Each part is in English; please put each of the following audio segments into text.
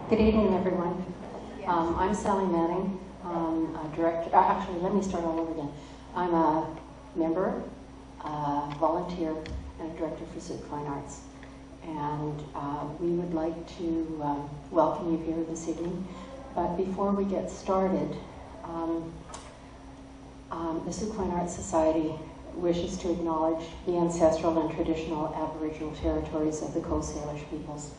Good evening, everyone. I'm Sally Manning, a director. Actually, let me start all over again. I'm a member, volunteer, and a director for Sooke Fine Arts. And we would like to welcome you here this evening. But before we get started, the Sooke Fine Arts Society wishes to acknowledge the ancestral and traditional Aboriginal territories of the Coast Salish peoples,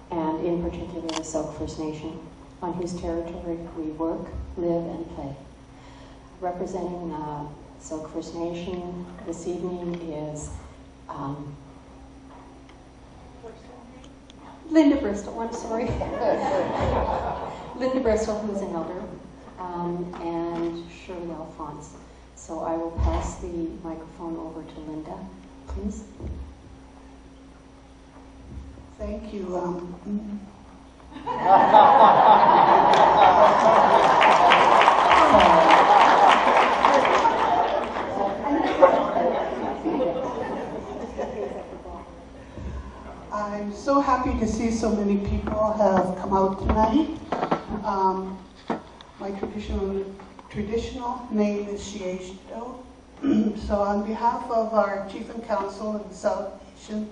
and in particular the Sooke First Nation, on whose territory we work, live, and play. Representing Sooke First Nation this evening is Linda Bristol, I'm sorry. Linda Bristol, who's an elder, and Shirley Alphonse. So I will pass the microphone over to Linda, please. Thank you. I'm so happy to see so many people have come out tonight. My traditional name is Shieshito. So on behalf of our Chief and Council of the South Nation,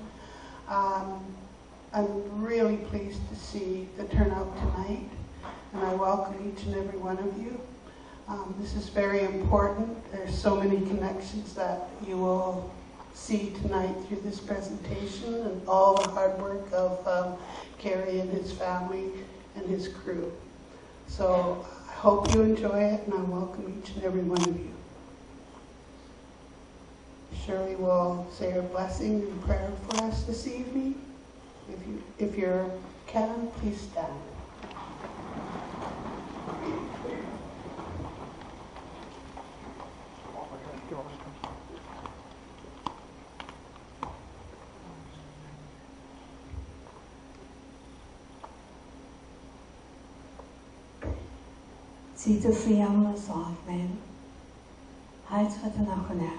I'm really pleased to see the turnout tonight, and I welcome each and every one of you. This is very important. There's so many connections that you will see tonight through this presentation, and all the hard work of Carey and his family and his crew. So I hope you enjoy it, and I welcome each and every one of you. Shirley will say her blessing and prayer for us this evening. If you can, please stand. Sita Siam was off, man. Heights with an achonet.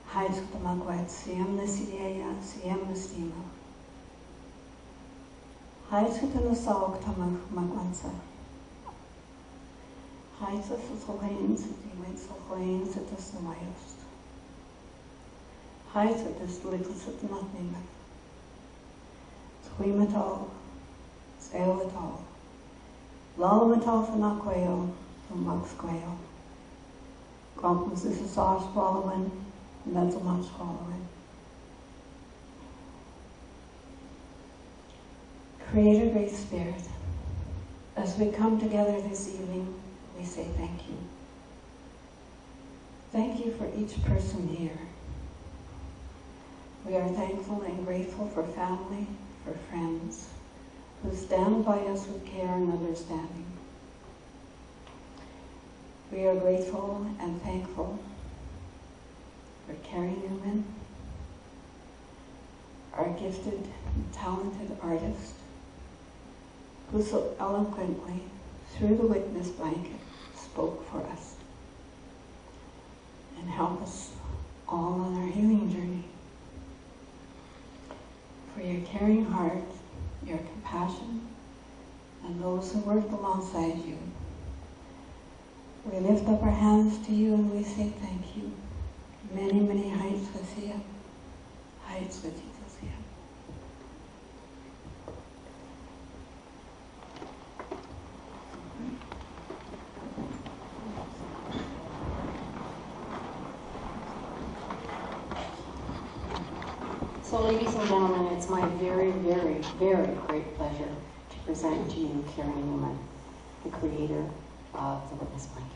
Heights with the magwet, Siam the Sidia, Siam the Stima. Heights with an assault, Tamach Magwansa. Heights with the Sohains, the Winds of Hoins at the Samayast. Heights with this little sit not name. Swim it all, sail it all. Lull it off in a quail, from Mug's quail. Compos is a sauce following, and that's a much following. Creator, Great Spirit, as we come together this evening, we say thank you. Thank you for each person here. We are thankful and grateful for family, for friends, who stand by us with care and understanding. We are grateful and thankful for Carey Newman, our gifted, talented artist, who so eloquently, through the witness blanket, spoke for us and helped us all on our healing journey. For your caring heart, your compassion, and those who work alongside you. We lift up our hands to you and we say thank you. Many, many heights with you. Heights with Jesus here. So ladies and gentlemen, it's my very, very, very great pleasure to present to you Carey Newman, the creator of the Witness Blanket.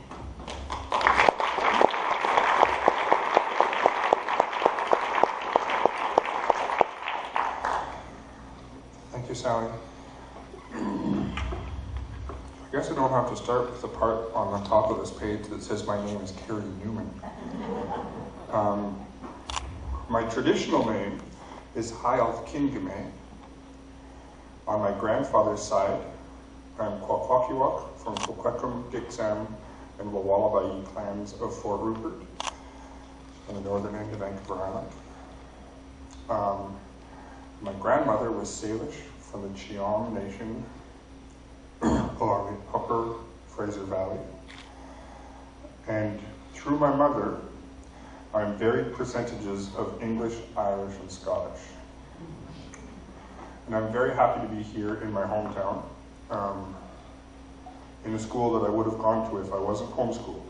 Thank you, Sally. I guess I don't have to start with the part on the top of this page that says my name is Carey Newman. My traditional name is Hayalth Kingame. On my grandfather's side, I'm Kwakwakiwak from Coquitlam, Gixam, and Wawallabai clans of Fort Rupert on the northern end of Vancouver Island. My grandmother was Salish from the Cheom Nation along the Upper Fraser Valley. And through my mother, I'm very percentages of English, Irish, and Scottish. And I'm very happy to be here in my hometown, in a school that I would have gone to if I wasn't homeschooled.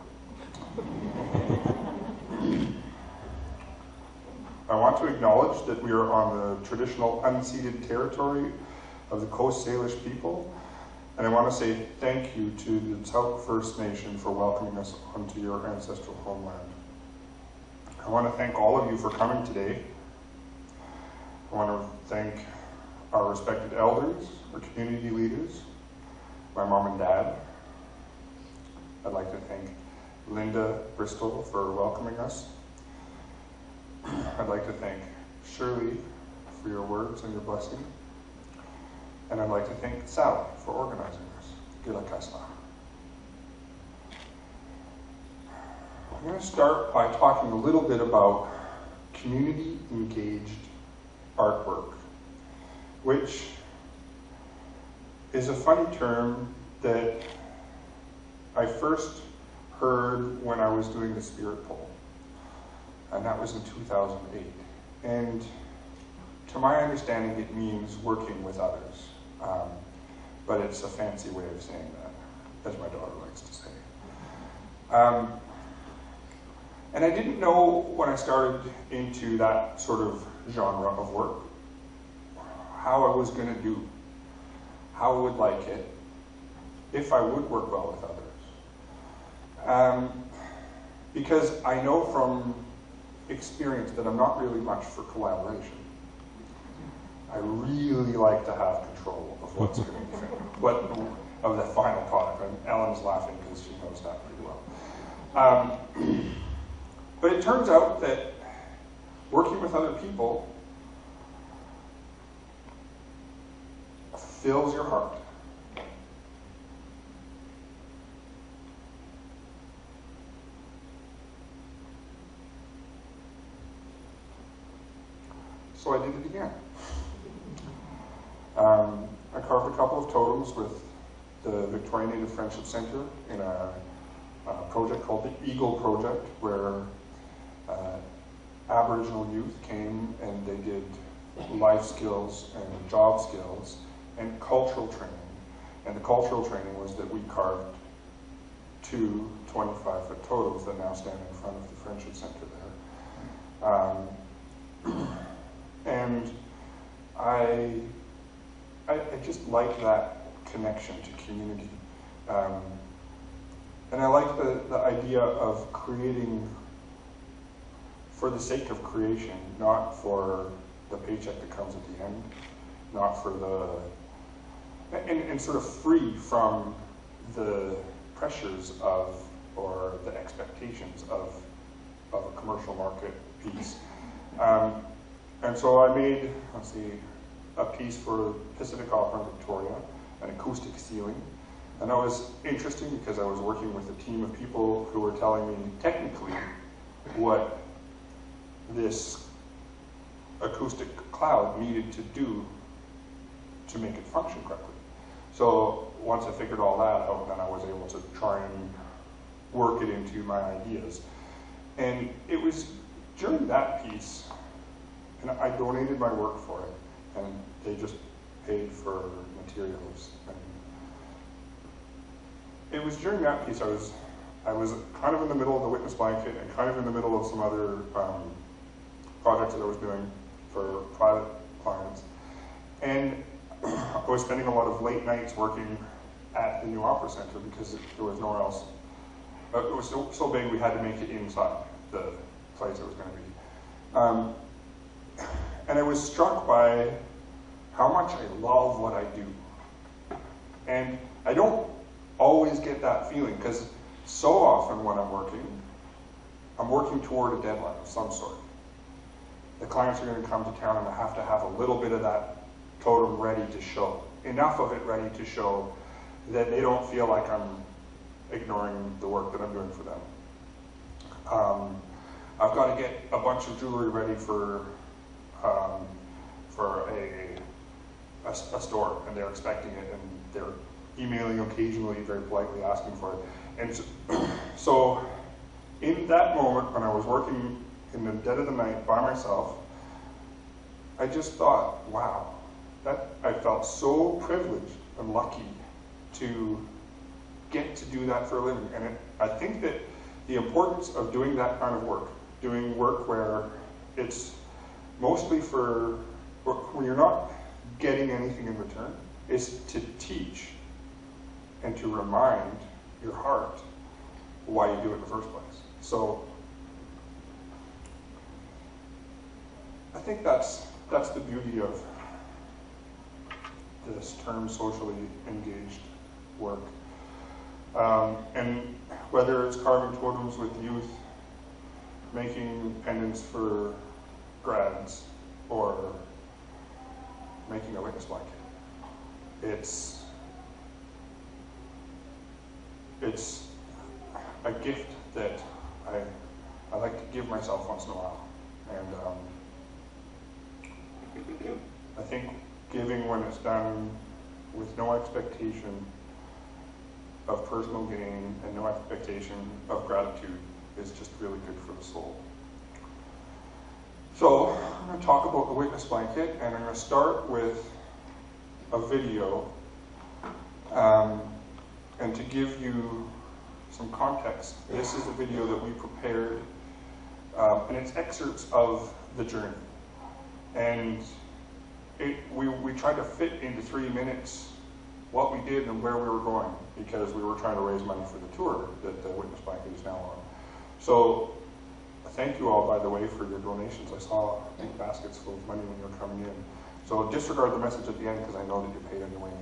I want to acknowledge that we are on the traditional unceded territory of the Coast Salish people, and I want to say thank you to the Sooke First Nation for welcoming us onto your ancestral homeland. I want to thank all of you for coming today. I want to thank our respected elders, our community leaders, my mom and dad. I'd like to thank Linda Bristol for welcoming us. I'd like to thank Shirley for your words and your blessing. And I'd like to thank Sally for organizing this. Gila Kasna. I'm going to start by talking a little bit about community-engaged artwork, which is a funny term that I first heard when I was doing the Spirit Poll, and that was in 2008. And to my understanding, it means working with others, but it's a fancy way of saying that, as my daughter likes to say. And I didn't know when I started into that sort of genre of work how I was going to do, how I would like it, if I would work well with others. Because I know from experience that I'm not really much for collaboration. I really like to have control of what's going to be finished, of the final product. And Ellen's laughing because she knows that pretty well. But it turns out that working with other people fills your heart. So I did it again. I carved a couple of totems with the Victorian Native Friendship Centre in a project called the Eagle Project, where Aboriginal youth came and they did life skills and job skills and cultural training. And the cultural training was that we carved 2 25-foot totems that now stand in front of the Friendship Centre there. And I just like that connection to community. And I like the idea of creating for the sake of creation, not for the paycheck that comes at the end, not for and sort of free from the pressures of, or the expectations of a commercial market piece. And so I made, a piece for Pacific Opera in Victoria, an acoustic ceiling. And that was interesting because I was working with a team of people who were telling me technically what this acoustic cloud needed to do to make it function correctly. So once I figured all that out, then I was able to try and work it into my ideas. And it was during that piece, and I donated my work for it, and they just paid for materials. And it was during that piece I was kind of in the middle of the witness blanket and kind of in the middle of some other projects that I was doing for private clients. And I was spending a lot of late nights working at the new Opera Centre because there was nowhere else. It was so big we had to make it inside the place it was going to be. And I was struck by how much I love what I do. And I don't always get that feeling because so often when I'm working toward a deadline of some sort. The clients are going to come to town and I have to have a little bit of that totem ready to show. Enough of it ready to show that they don't feel like I'm ignoring the work that I'm doing for them. I've got to get a bunch of jewelry ready for a store, and they're expecting it, and they're emailing occasionally, very politely asking for it. And so in that moment, when I was working in the dead of the night by myself, I just thought, wow, that I felt so privileged and lucky to get to do that for a living. And I think that the importance of doing that kind of work, doing work where it's mostly for, when you're not getting anything in return, is to teach and to remind your heart why you do it in the first place. So I think that's the beauty of this term, socially engaged work. And whether it's carving totems with youth, making pendants for grads, or making a witness blanket, it's a gift that I like to give myself once in a while. And I think giving, when it's done with no expectation of personal gain and no expectation of gratitude, is just really good for the soul. So I'm going to talk about the witness blanket, and I'm going to start with a video, and to give you some context, this is the video that we prepared, and it's excerpts of the journey. And we tried to fit into 3 minutes what we did and where we were going, because we were trying to raise money for the tour that the witness blanket is now on. So thank you all, by the way, for your donations. I saw big baskets full of money when you were coming in. So disregard the message at the end, because I know that you paid on your way in.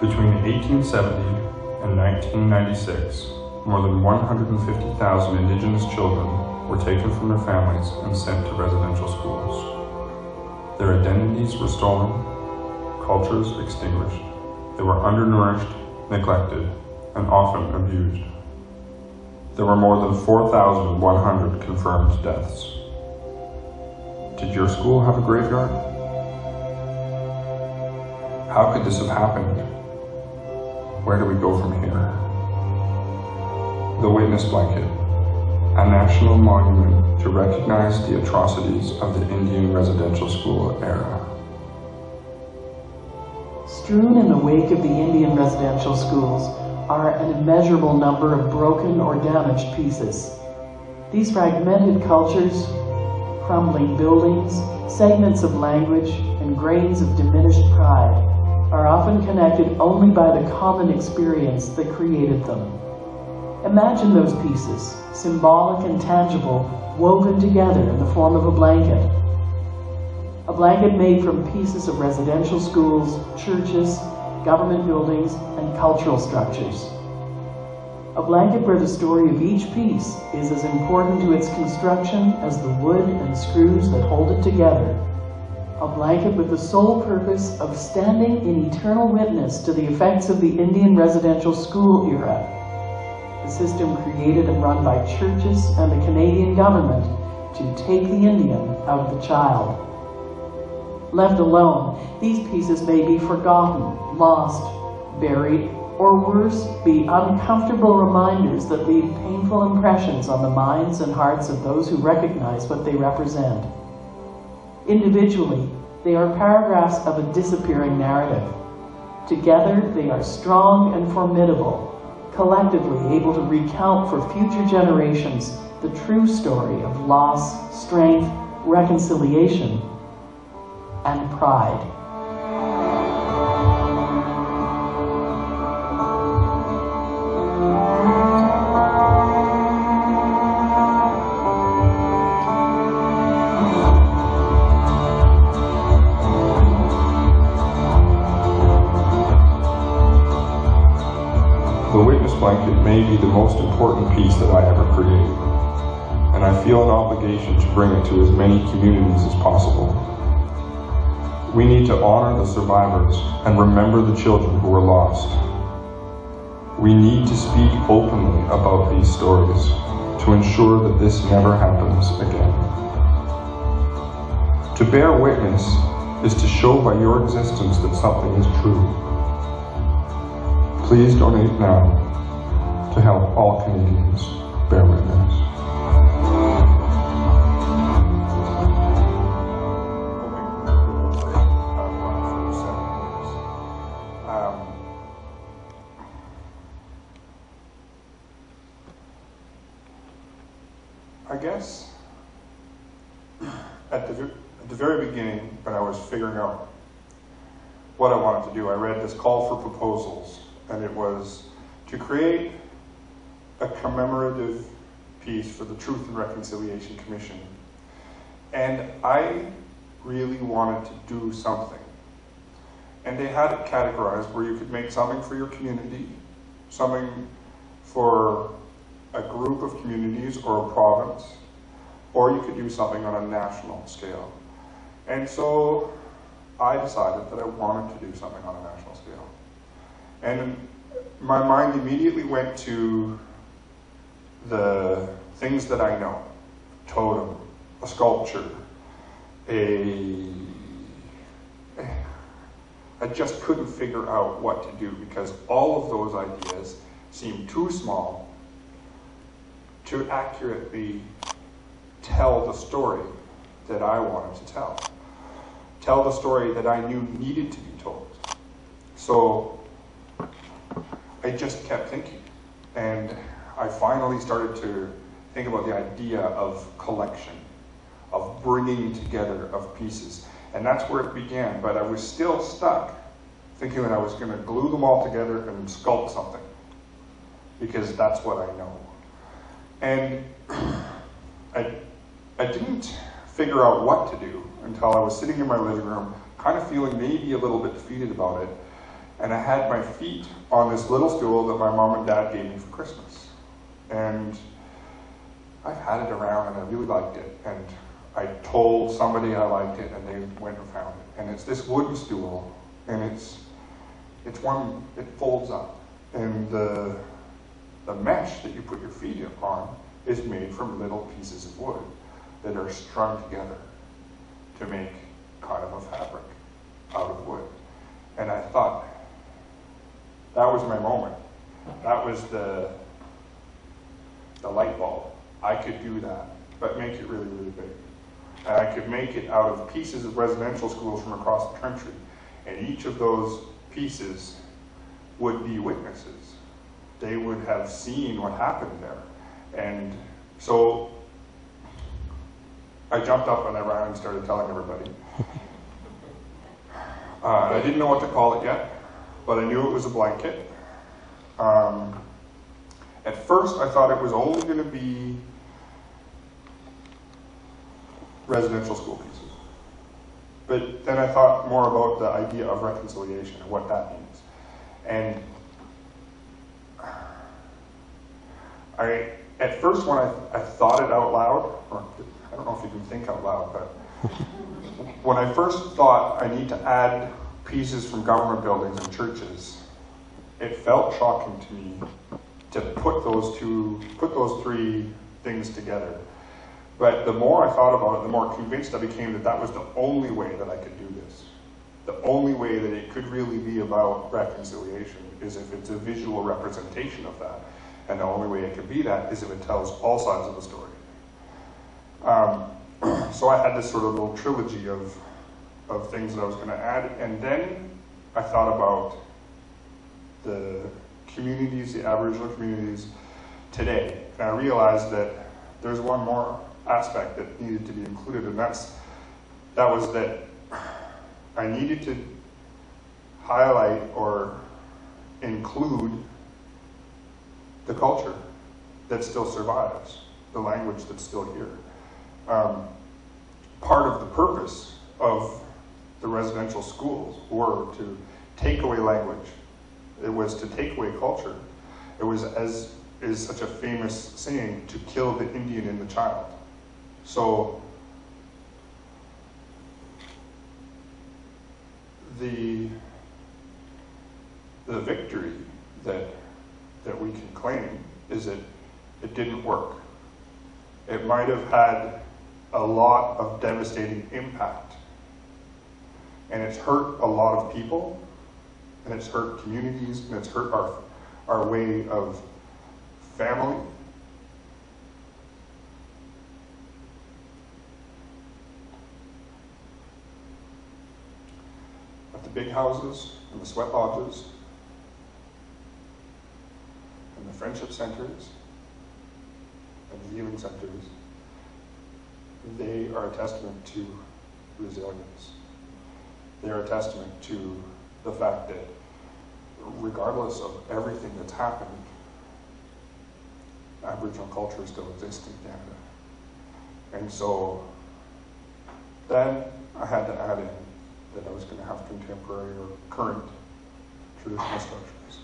Between 1870 and 1996, more than 150,000 Indigenous children were taken from their families and sent to residential schools. Their identities were stolen, cultures extinguished. They were undernourished, neglected, and often abused. There were more than 4,100 confirmed deaths. Did your school have a graveyard? How could this have happened? Where do we go from here? The Witness Blanket, a national monument to recognize the atrocities of the Indian residential school era. Strewn in the wake of the Indian residential schools are an immeasurable number of broken or damaged pieces. These fragmented cultures, crumbling buildings, segments of language, and grains of diminished pride are often connected only by the common experience that created them. Imagine those pieces, symbolic and tangible, woven together in the form of a blanket. A blanket made from pieces of residential schools, churches, government buildings, and cultural structures. A blanket where the story of each piece is as important to its construction as the wood and screws that hold it together. A blanket with the sole purpose of standing in eternal witness to the effects of the Indian residential school era, a system created and run by churches and the Canadian government to take the Indian out of the child. Left alone, these pieces may be forgotten, lost, buried, or worse, be uncomfortable reminders that leave painful impressions on the minds and hearts of those who recognize what they represent. Individually, they are paragraphs of a disappearing narrative. Together, they are strong and formidable, collectively able to recount for future generations the true story of loss, strength, reconciliation, and pride. The Witness Blanket may be the most important piece that I ever created, and and I feel an obligation to bring it to as many communities as possible. We need to honor the survivors and remember the children who were lost. We need to speak openly about these stories to ensure that this never happens again. To bear witness is to show by your existence that something is true. Please donate now to help all Canadians bear witness. I guess at the very beginning, when I was figuring out what I wanted to do, I read this call for proposals, and it was to create a commemorative piece for the Truth and Reconciliation Commission. And I really wanted to do something. And they had it categorized where you could make something for your community, something for a group of communities or a province, or you could do something on a national scale. And so I decided that I wanted to do something on a national scale. And my mind immediately went to the things that I know: totem, a sculpture, I just couldn't figure out what to do because all of those ideas seemed too small to accurately tell the story that I wanted to tell. Tell the story that I knew needed to be told. So I just kept thinking, and I finally started to think about the idea of collection, of bringing together of pieces. And that's where it began, but I was still stuck thinking that I was going to glue them all together and sculpt something, because that's what I know. And I didn't figure out what to do until I was sitting in my living room, kind of feeling maybe a little bit defeated about it. And I had my feet on this little stool that my mom and dad gave me for Christmas. And I've had it around and I really liked it. And I told somebody I liked it and they went and found it. And it's this wooden stool, and it's one, it folds up. And the mesh that you put your feet on is made from little pieces of wood that are strung together to make kind of a fabric out of wood. And I thought, that was my moment. That was the light bulb. I could do that, but make it really, really big. And I could make it out of pieces of residential schools from across the country. And each of those pieces would be witnesses. They would have seen what happened there. And so I jumped up and I ran and started telling everybody. I didn't know what to call it yet, but I knew it was a blanket. At first I thought it was only going to be residential school pieces. But then I thought more about the idea of reconciliation and what that means. And at first when I thought it out loud, or I don't know if you can think out loud, but when I first thought I need to add pieces from government buildings and churches, it felt shocking to me to put those three things together. But the more I thought about it, the more convinced I became that that was the only way that I could do this. The only way that it could really be about reconciliation is if it's a visual representation of that. And the only way it could be that is if it tells all sides of the story. So I had this sort of little trilogy of things that I was going to add. And then I thought about the communities, the Aboriginal communities today. And I realized that there's one more aspect that needed to be included, and that was that I needed to highlight or include the culture that still survives, the language that's still here. Part of the purpose of the residential schools were to take away language. It was to take away culture. It was as is such a famous saying, to kill the Indian in the child. So the victory that we can claim is that it didn't work. It might have had a lot of devastating impact, and it's hurt a lot of people, and it's hurt communities, and it's hurt our way of family. But the big houses and the sweat lodges and the friendship centers and the healing centers, they are a testament to resilience. They are a testament to the fact that regardless of everything that's happened, Aboriginal culture still exists in Canada. And so then I had to add in that I was going to have contemporary or current traditional structures.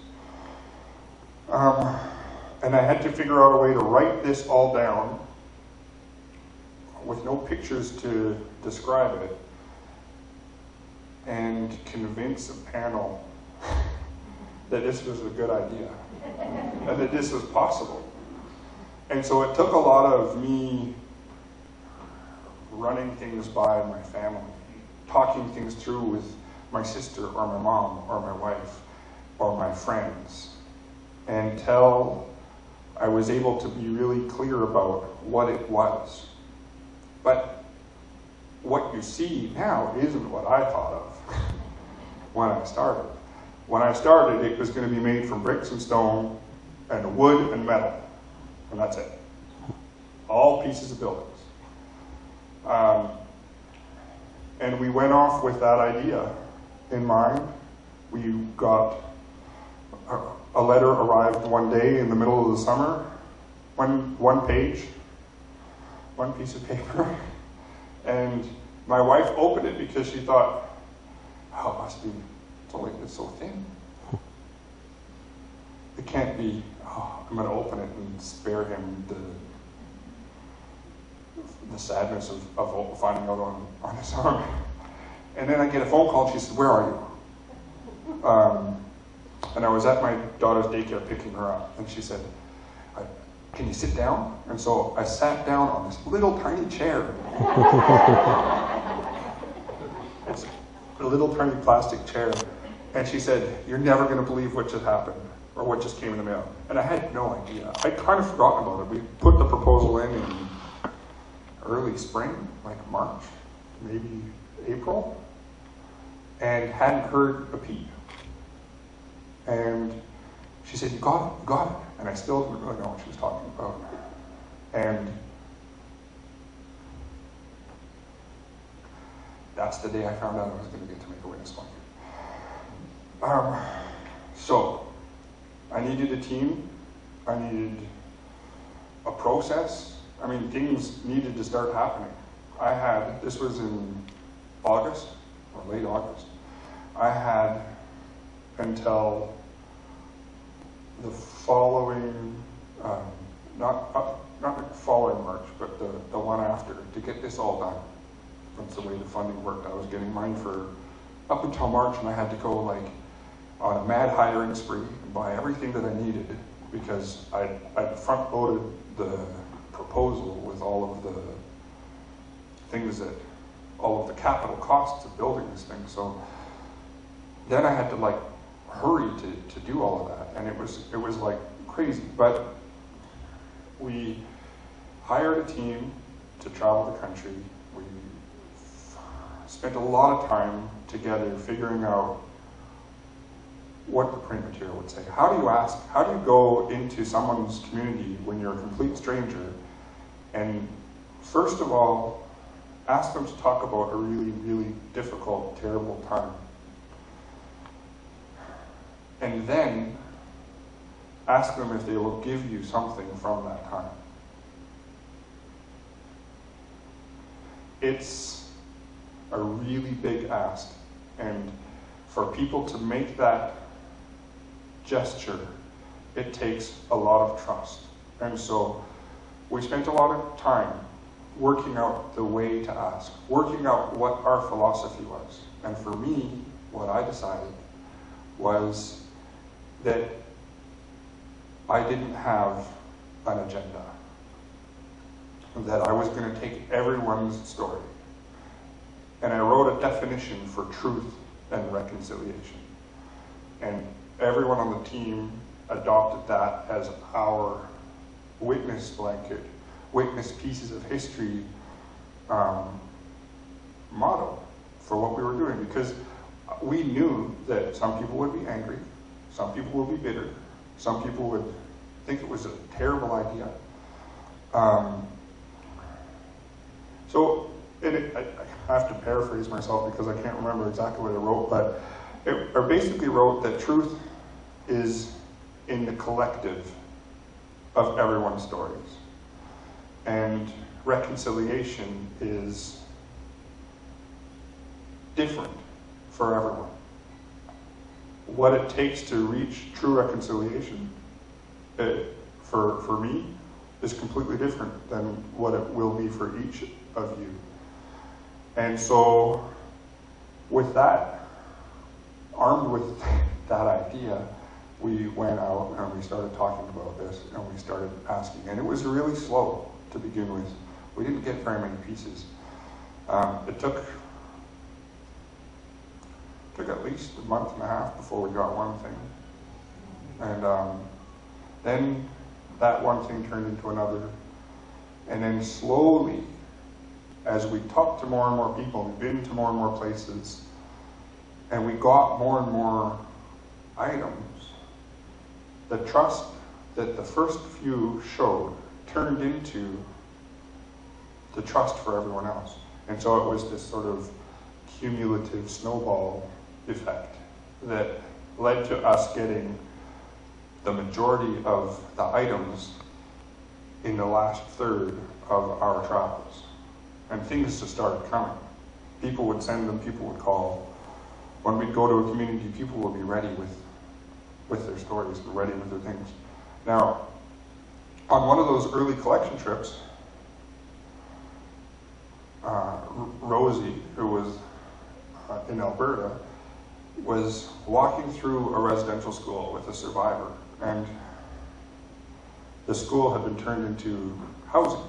And I had to figure out a way to write this all down with no pictures to describe it and convince a panel that this was a good idea and that this was possible. And so it took a lot of me running things by my family, talking things through with my sister or my mom or my wife or my friends, until I was able to be really clear about what it was. But what you see now isn't what I thought of when I started. When I started, it was going to be made from bricks and stone and wood and metal. And that's it. All pieces of buildings. And we went off with that idea in mind. We got a letter arrived one day in the middle of the summer, one page, one piece of paper. And my wife opened it because she thought, oh, it must be, it's so thin. It can't be, oh, I'm going to open it and spare him the sadness of finding out on his own. And then I get a phone call and she said, where are you? And I was at my daughter's daycare picking her up, and she said, can you sit down? And so I sat down on this little tiny chair. It's a little tiny plastic chair. And she said, you're never going to believe what just happened, or what just came in the mail. And I had no idea. I'd kind of forgotten about it. We put the proposal in early spring, like March, maybe April, and hadn't heard a peep. And she said, you got it, you got it. And I still didn't really know what she was talking about. And that's the day I found out I was going to get to make a witness blanket. So I needed a team. I needed a process. I mean, things needed to start happening. This was in August, or late August. I had until the following, not following March, but the one after, to get this all done. That's the way the funding worked. I was getting mine for up until March, and I had to go like on a mad hiring spree and buy everything that I needed, because I'd front loaded the proposal with all of the things that, all of the capital costs of building this thing. So then I had to like hurry to do all of that, and it was like crazy. But we hired a team to travel the country. We spent a lot of time together figuring out what the print material would say. How do you go into someone's community when you're a complete stranger, and first of all, ask them to talk about a really, really difficult, terrible time, and then ask them if they will give you something from that time. It's a really big ask, and for people to make that gesture it takes a lot of trust. And so we spent a lot of time working out the way to ask, working out what our philosophy was. And for me, what I decided was that I didn't have an agenda, that I was going to take everyone's story. And I wrote a definition for truth and reconciliation. And everyone on the team adopted that as our witness blanket, witness pieces of history motto for what we were doing, because we knew that some people would be angry, some people would be bitter, some people would think it was a terrible idea. I have to paraphrase myself because I can't remember exactly what I wrote, but I basically wrote that truth is in the collective of everyone's stories. And reconciliation is different for everyone. What it takes to reach true reconciliation, for me, is completely different than what it will be for each of you. And so, with that, armed with that idea, we went out and we started talking about this and we started asking. And it was really slow to begin with. We didn't get very many pieces. It took at least a month and a half before we got one thing. And then that one thing turned into another. And then slowly, as we talked to more and more people, we've been to more and more places, and we got more and more items, the trust that the first few showed turned into the trust for everyone else. And so it was this sort of cumulative snowball effect that led to us getting the majority of the items in the last third of our travels. And things just started coming. People would send them, people would call. When we'd go to a community, people would be ready with their stories, ready with their things. Now, on one of those early collection trips, Rosie, who was in Alberta, was walking through a residential school with a survivor, and the school had been turned into housing.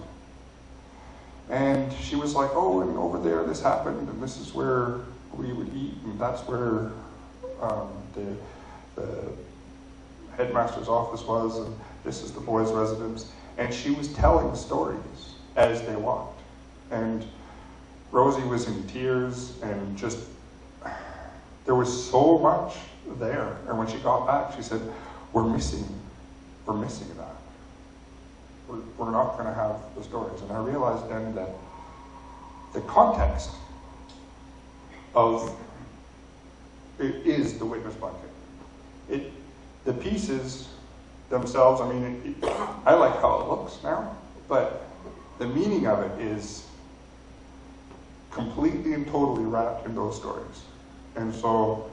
And she was like, oh, and over there this happened, and this is where we would eat, and that's where the headmaster's office was, and this is the boys' residence. And she was telling stories as they walked. And Rosie was in tears, and just, there was so much there. And when she got back, she said, we're missing that. We're not going to have the stories. And I realized then that the context of it is the witness blanket. The pieces themselves, I mean, I like how it looks now, but the meaning of it is completely and totally wrapped in those stories. And so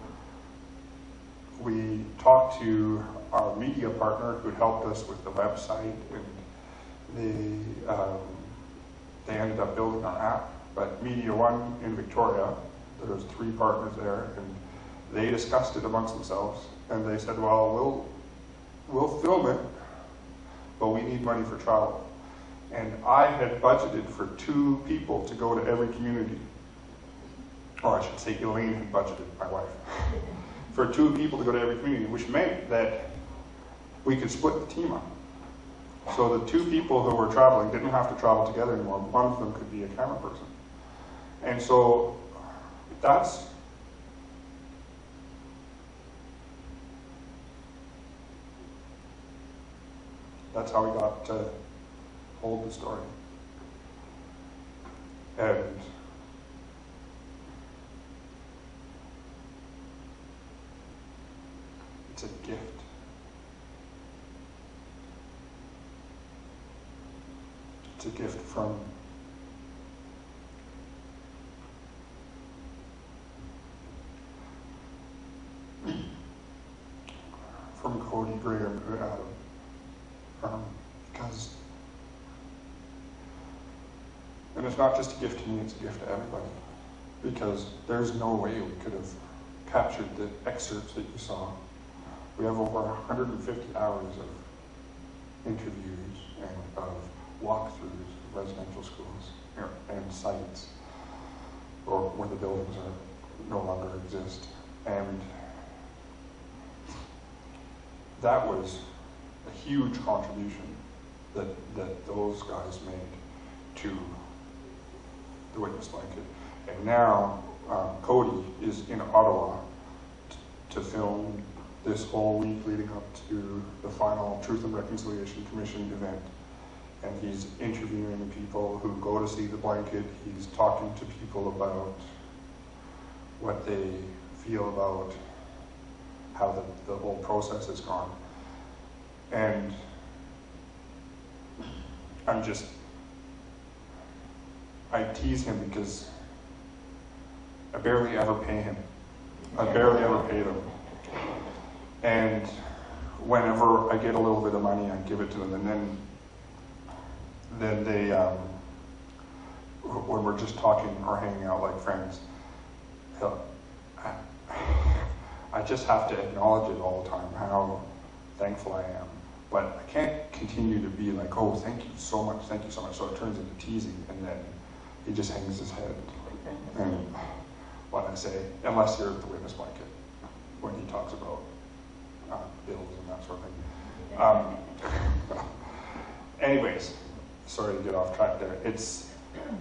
we talked to our media partner who helped us with the website, and they ended up building our app. But Media One in Victoria, there was 3 partners there, and they discussed it amongst themselves, and they said, well, we'll film it, but we need money for travel. And I had budgeted for 2 people to go to every community. Or I should say Elaine had budgeted, my wife, for 2 people to go to every community, which meant that we could split the team up. So the 2 people who were traveling didn't have to travel together anymore. One of them could be a camera person. And so that's how we got to hold the story. And it's a gift. It's a gift from Cody, Graham, and Adam. Because, and it's not just a gift to me, it's a gift to everybody. Because there's no way we could have captured the excerpts that you saw. We have over 150 hours of interviews and of walkthroughs of residential schools and sites, or where the buildings are no longer exist. And that was a huge contribution that those guys made to the witness blanket. And now Cody is in Ottawa to film this whole week leading up to the final Truth and Reconciliation Commission event. And he's interviewing the people who go to see the blanket. He's talking to people about what they feel about how the whole process has gone. And I tease him because I barely ever pay him. I barely ever pay them. And whenever I get a little bit of money, I give it to them. And then they, when we're just talking or hanging out like friends, I just have to acknowledge it all the time, how thankful I am. But I can't continue to be like, oh, thank you so much. So it turns into teasing, and then he just hangs his head. And what I say, unless you're at the witness blanket, when he talks about bills and that sort of thing. Anyways, sorry to get off track there. It's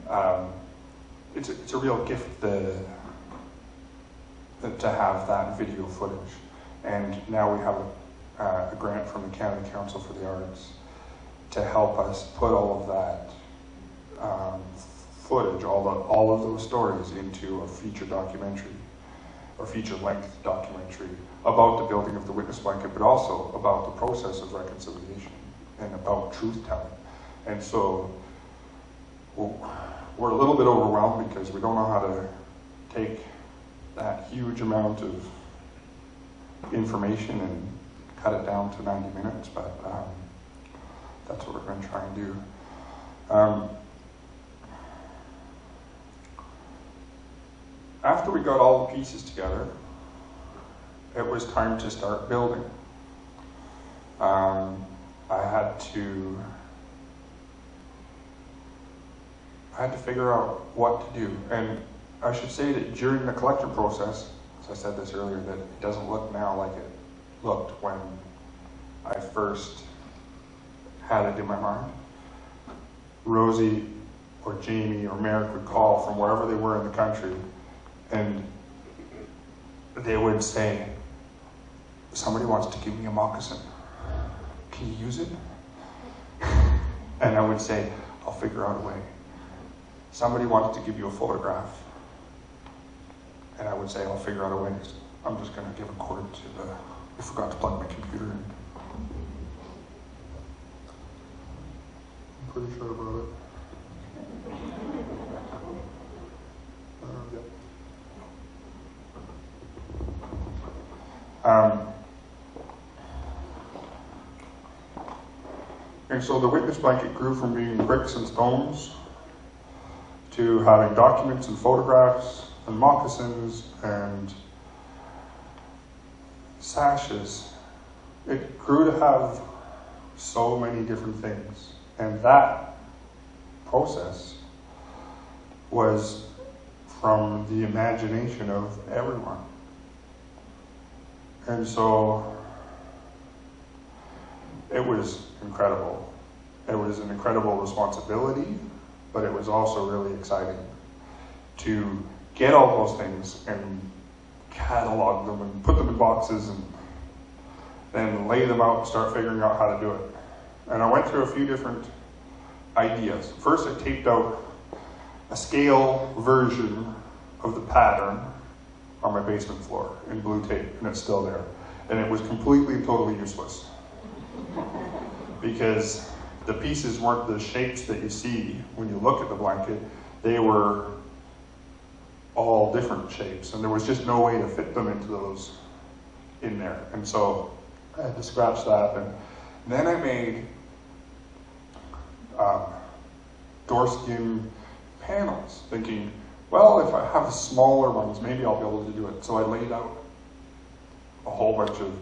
a real gift to have that video footage. And now we have a grant from the Canada Council for the Arts to help us put all of that footage, all of those stories into a feature documentary or feature-length documentary about the building of the witness blanket, but also about the process of reconciliation and about truth-telling. And so we're a little bit overwhelmed because we don't know how to take that huge amount of information and cut it down to 90 minutes, but that's what we're going to try and do. After we got all the pieces together, it was time to start building. I had to figure out what to do. And I should say that during the collection process, as I said this earlier, that it doesn't look now like it looked when I first had it in my mind. Rosie or Jamie or Merrick would call from wherever they were in the country, and they would say, somebody wants to give me a moccasin. Can you use it? And I would say, I'll figure out a way. Somebody wants to give you a photograph. And I would say, I'll figure out a way. I'm just going to give a cord to the... I forgot to plug my computer in. I'm pretty sure about it. And so the witness blanket grew from being bricks and stones to having documents and photographs and moccasins and sashes. It grew to have so many different things. And that process was from the imagination of everyone. And so it was incredible. It was an incredible responsibility, but it was also really exciting to get all those things and catalog them and put them in boxes and then lay them out and start figuring out how to do it. And I went through a few different ideas. First, I taped out a scale version of the pattern on my basement floor in blue tape, and it's still there. And it was completely and totally useless because the pieces weren't the shapes that you see when you look at the blanket. They were all different shapes, and there was just no way to fit them into those in there. And so I had to scratch that, and then I made doorskin panels, thinking, well, if I have smaller ones, maybe I'll be able to do it. So I laid out a whole bunch of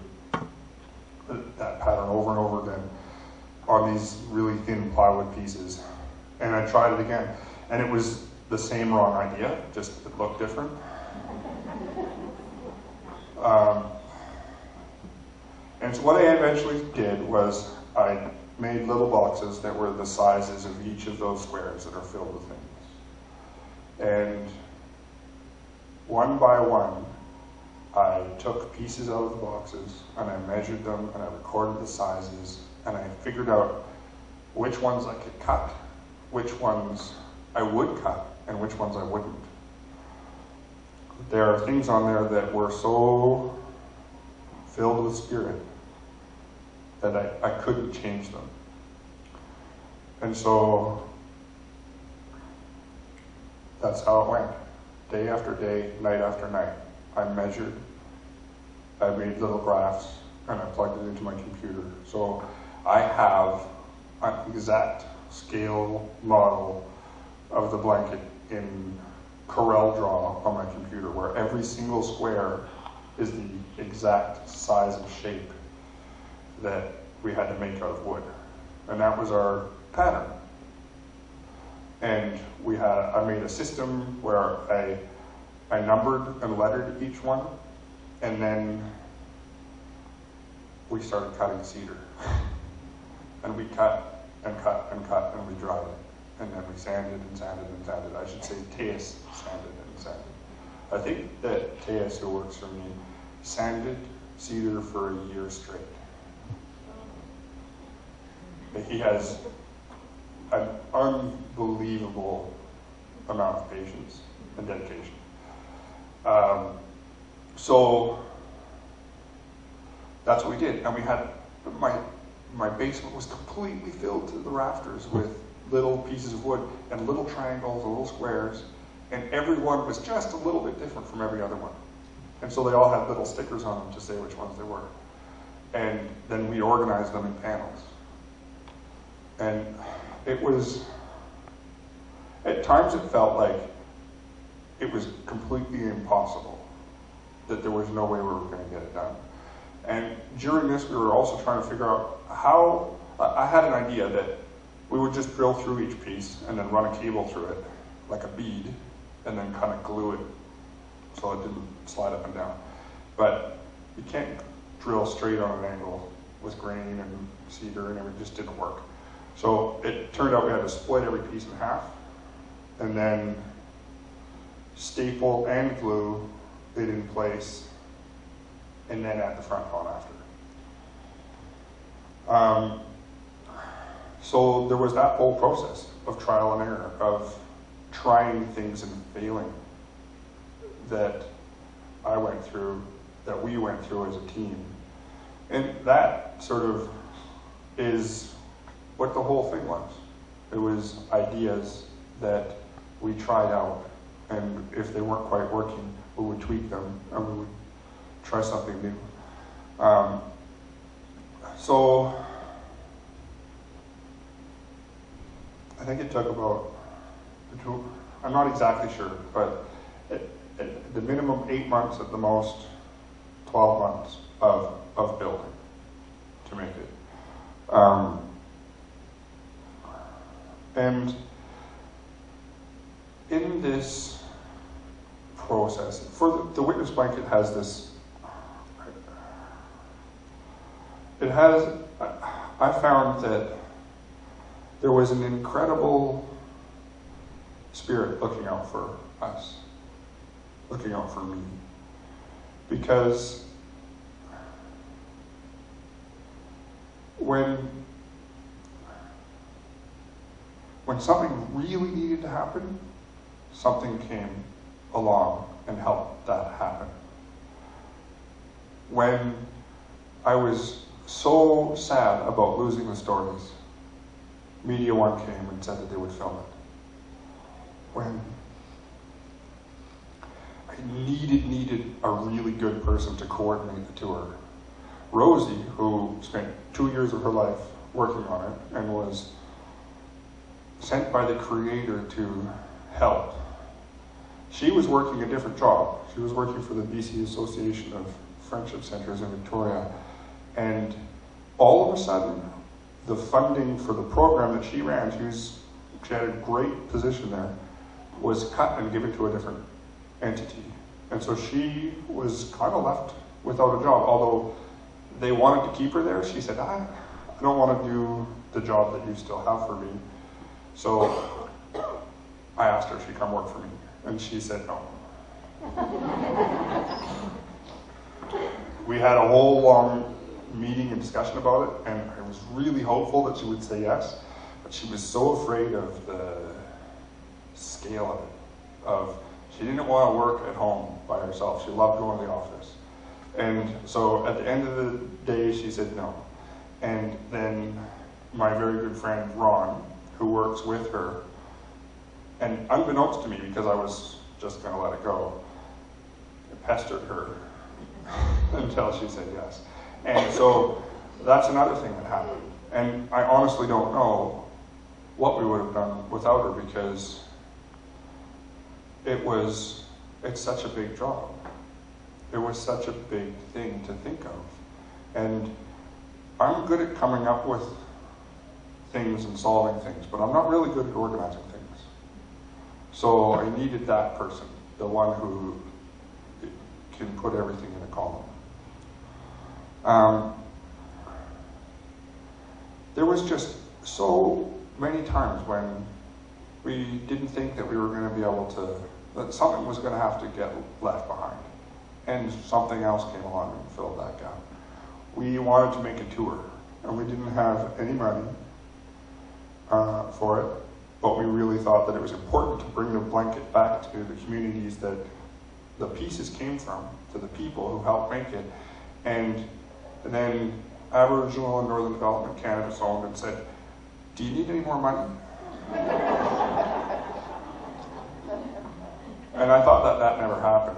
that pattern over and over again on these really thin plywood pieces. And I tried it again. And it was the same wrong idea, just it looked different. And so what I eventually did was I made little boxes that were the sizes of each of those squares that are filled with things. And one by one, I took pieces out of the boxes and I measured them and I recorded the sizes and I figured out which ones I could cut, which ones I would cut, and which ones I wouldn't. There are things on there that were so filled with spirit that I couldn't change them. And so that's how it went. Day after day, night after night. I measured, I made little graphs, and I plugged it into my computer. So I have an exact scale model of the blanket in Corel Draw on my computer, where every single square is the exact size and shape that we had to make out of wood. And that was our pattern. And I made a system where I numbered and lettered each one, and then we started cutting cedar. And we cut and cut and cut, and we dried it. And then we sanded and sanded and sanded. I should say Teus sanded and sanded. I think that Teus, who works for me, sanded cedar for a year straight. He has an unbelievable amount of patience and dedication. So that's what we did. And we had, my basement was completely filled to the rafters with little pieces of wood and little triangles and little squares, and every one was just a little bit different from every other one. And so they all had little stickers on them to say which ones they were. And then we organized them in panels. And it was, at times it felt like it was completely impossible, that there was no way we were going to get it done. And during this, we were also trying to figure out how, I had an idea that we would just drill through each piece and then run a cable through it, like a bead, and then kind of glue it so it didn't slide up and down. But you can't drill straight on an angle with grain and cedar, and it just didn't work. So it turned out we had to split every piece in half, and then staple and glue it in place, and then add the front on after. So there was that whole process of trial and error, of trying things and failing, that I went through, that we went through as a team. And that sort of is what the whole thing was. It was ideas that we tried out, and if they weren't quite working, we would tweak them and we would try something new. So I think it took about, I'm not exactly sure, but at the minimum 8 months, at the most 12 months of building to make it. And in this process, for the witness blanket has this, it has, I found that there was an incredible spirit looking out for us, looking out for me, because when something really needed to happen, something came along and helped that happen. When I was so sad about losing the stories, Media One came and said that they would film it. When I needed a really good person to coordinate the tour, Rosie, who spent 2 years of her life working on it and was sent by the Creator to help. She was working a different job. She was working for the BC Association of Friendship Centres in Victoria. And all of a sudden, the funding for the program that she ran, she had a great position there, was cut and given to a different entity. And so she was kind of left without a job. Although they wanted to keep her there, she said, I don't want to do the job that you still have for me. So I asked her if she'd come work for me, and she said no. We had a whole long meeting and discussion about it, and I was really hopeful that she would say yes, but she was so afraid of the scale of it. She didn't want to work at home by herself. She loved going to the office. And so at the end of the day, she said no. And then my very good friend Ron, who works with her, and unbeknownst to me, because I was just going to let it go, pestered her until she said yes. And so that's another thing that happened. And I honestly don't know what we would have done without her, because it's such a big job. It was such a big thing to think of. And I'm good at coming up with things and solving things, but I'm not really good at organizing things. So I needed that person, the one who can put everything in a column. There was just so many times when we didn't think that we were going to be able to, that something was going to have to get left behind, and something else came along and filled that gap. We wanted to make a tour, and we didn't have any money for it, but we really thought that it was important to bring the blanket back to the communities that the pieces came from, to the people who helped make it. And then Aboriginal and Northern Development Canada phoned and said, do you need any more money? And I thought that never happened.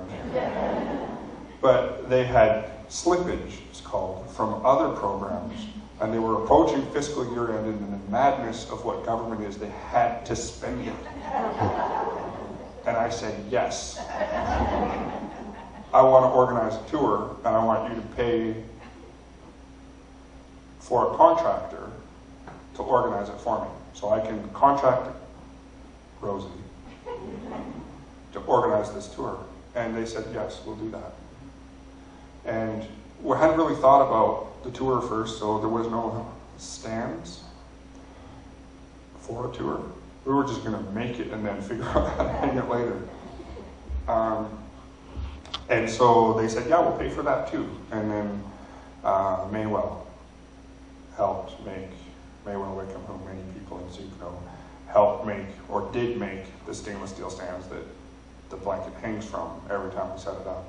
But they had slippage, it's called, from other programs, and they were approaching fiscal year end, and in the madness of what government is, they had to spend it. And I said, yes. I want to organize a tour, and I want you to pay for a contractor to organize it for me. So I can contract Rosie to organize this tour. And they said, yes, we'll do that. And we hadn't really thought about the tour first, so there was no stands for a tour. We were just going to make it and then figure out how to hang it later. And so they said, yeah, we'll pay for that too. And then Maywell helped make, Maywell Wickham, who many people in Sooke know, helped make, or did make, the stainless steel stands that the blanket hangs from every time we set it up.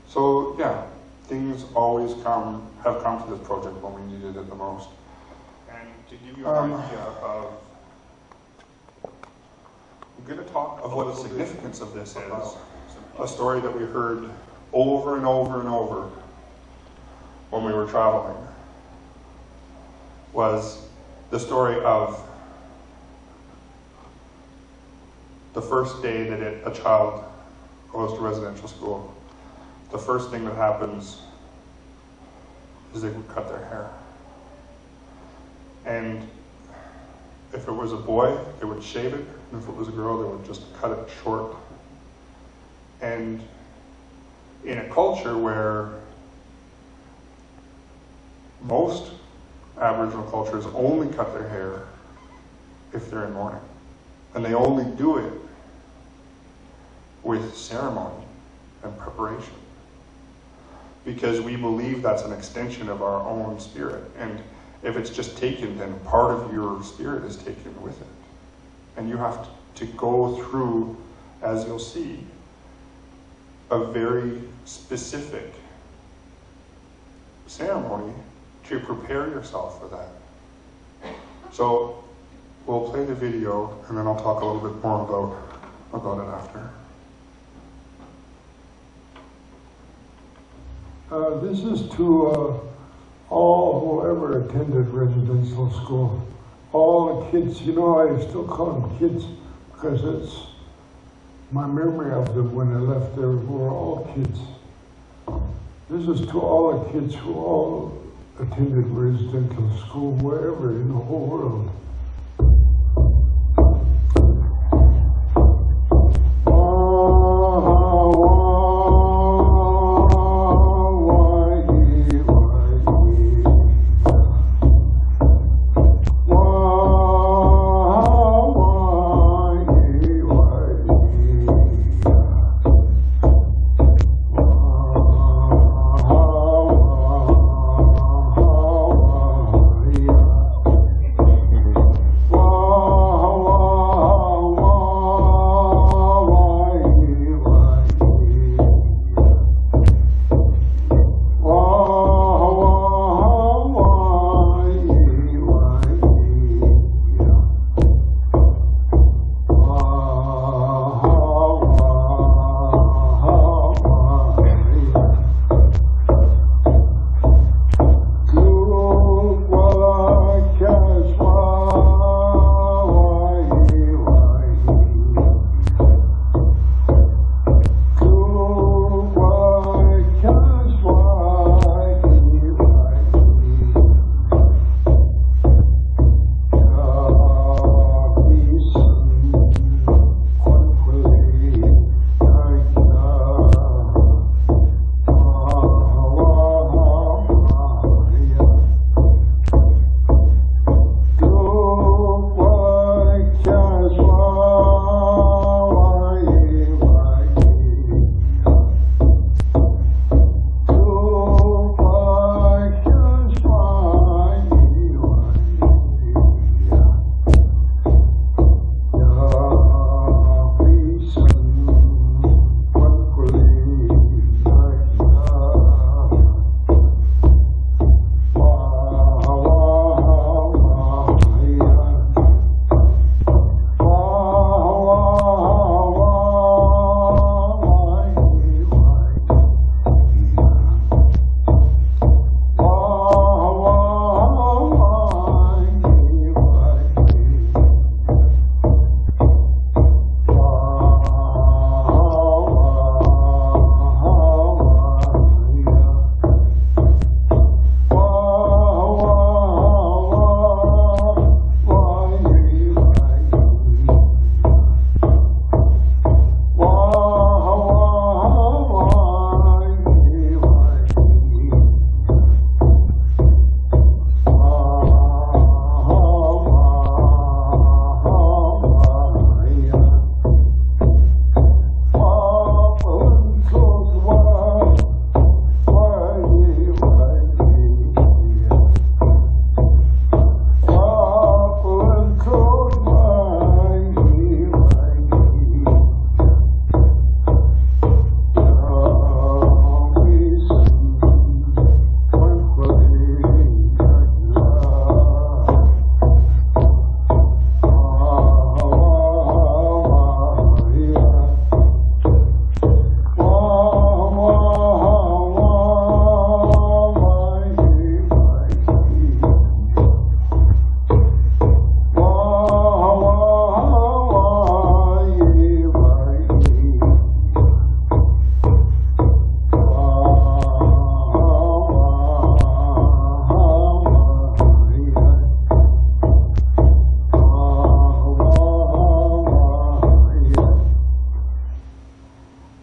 So yeah, things always have come to this project when we needed it the most. And to give you an idea of, I'm going to talk of what the significance of this is. A story that we heard over and over and over when we were traveling was the story of the first day that a child goes to residential school. The first thing that happens is they would cut their hair. And if it was a boy, they would shave it, and if it was a girl, they would just cut it short. And in a culture where most Aboriginal cultures only cut their hair if they're in mourning, and they only do it with ceremony and preparation, because we believe that's an extension of our own spirit. And if it's just taken, then part of your spirit is taken with it. And you have to go through, as you'll see, a very specific ceremony to prepare yourself for that. So we'll play the video, and then I'll talk a little bit more about it after. This is to all whoever attended residential school. All the kids, you know, I still call them kids because it's my memory of them when I left there, who were all kids. This is to all the kids who all attended residential school wherever in the whole world.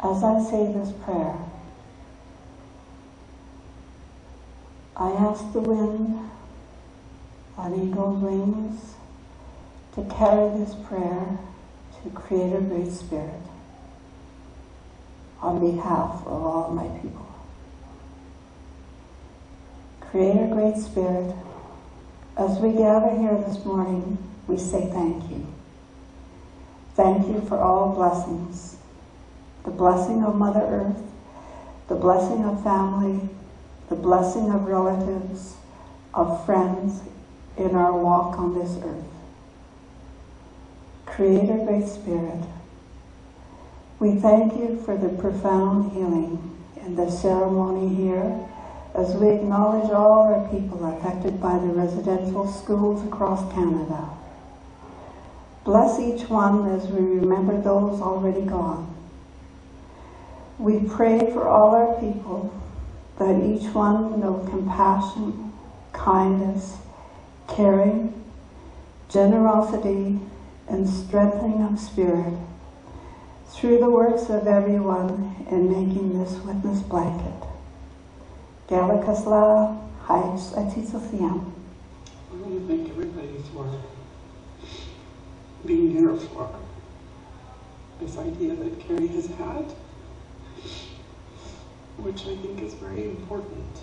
As I say this prayer, I ask the wind on eagle's wings to carry this prayer to Creator Great Spirit on behalf of all my people. Creator Great Spirit, as we gather here this morning, we say thank you. Thank you for all blessings. The blessing of Mother Earth, the blessing of family, the blessing of relatives, of friends in our walk on this earth. Creator Great Spirit, we thank you for the profound healing in the ceremony here as we acknowledge all our people affected by the residential schools across Canada. Bless each one as we remember those already gone. We pray for all our people that each one know compassion, kindness, caring, generosity, and strengthening of spirit through the works of everyone in making this witness blanket. Galakasla, Hais Atisothiam. I want to thank everybody for being here for this idea that Carey has had, which I think is very important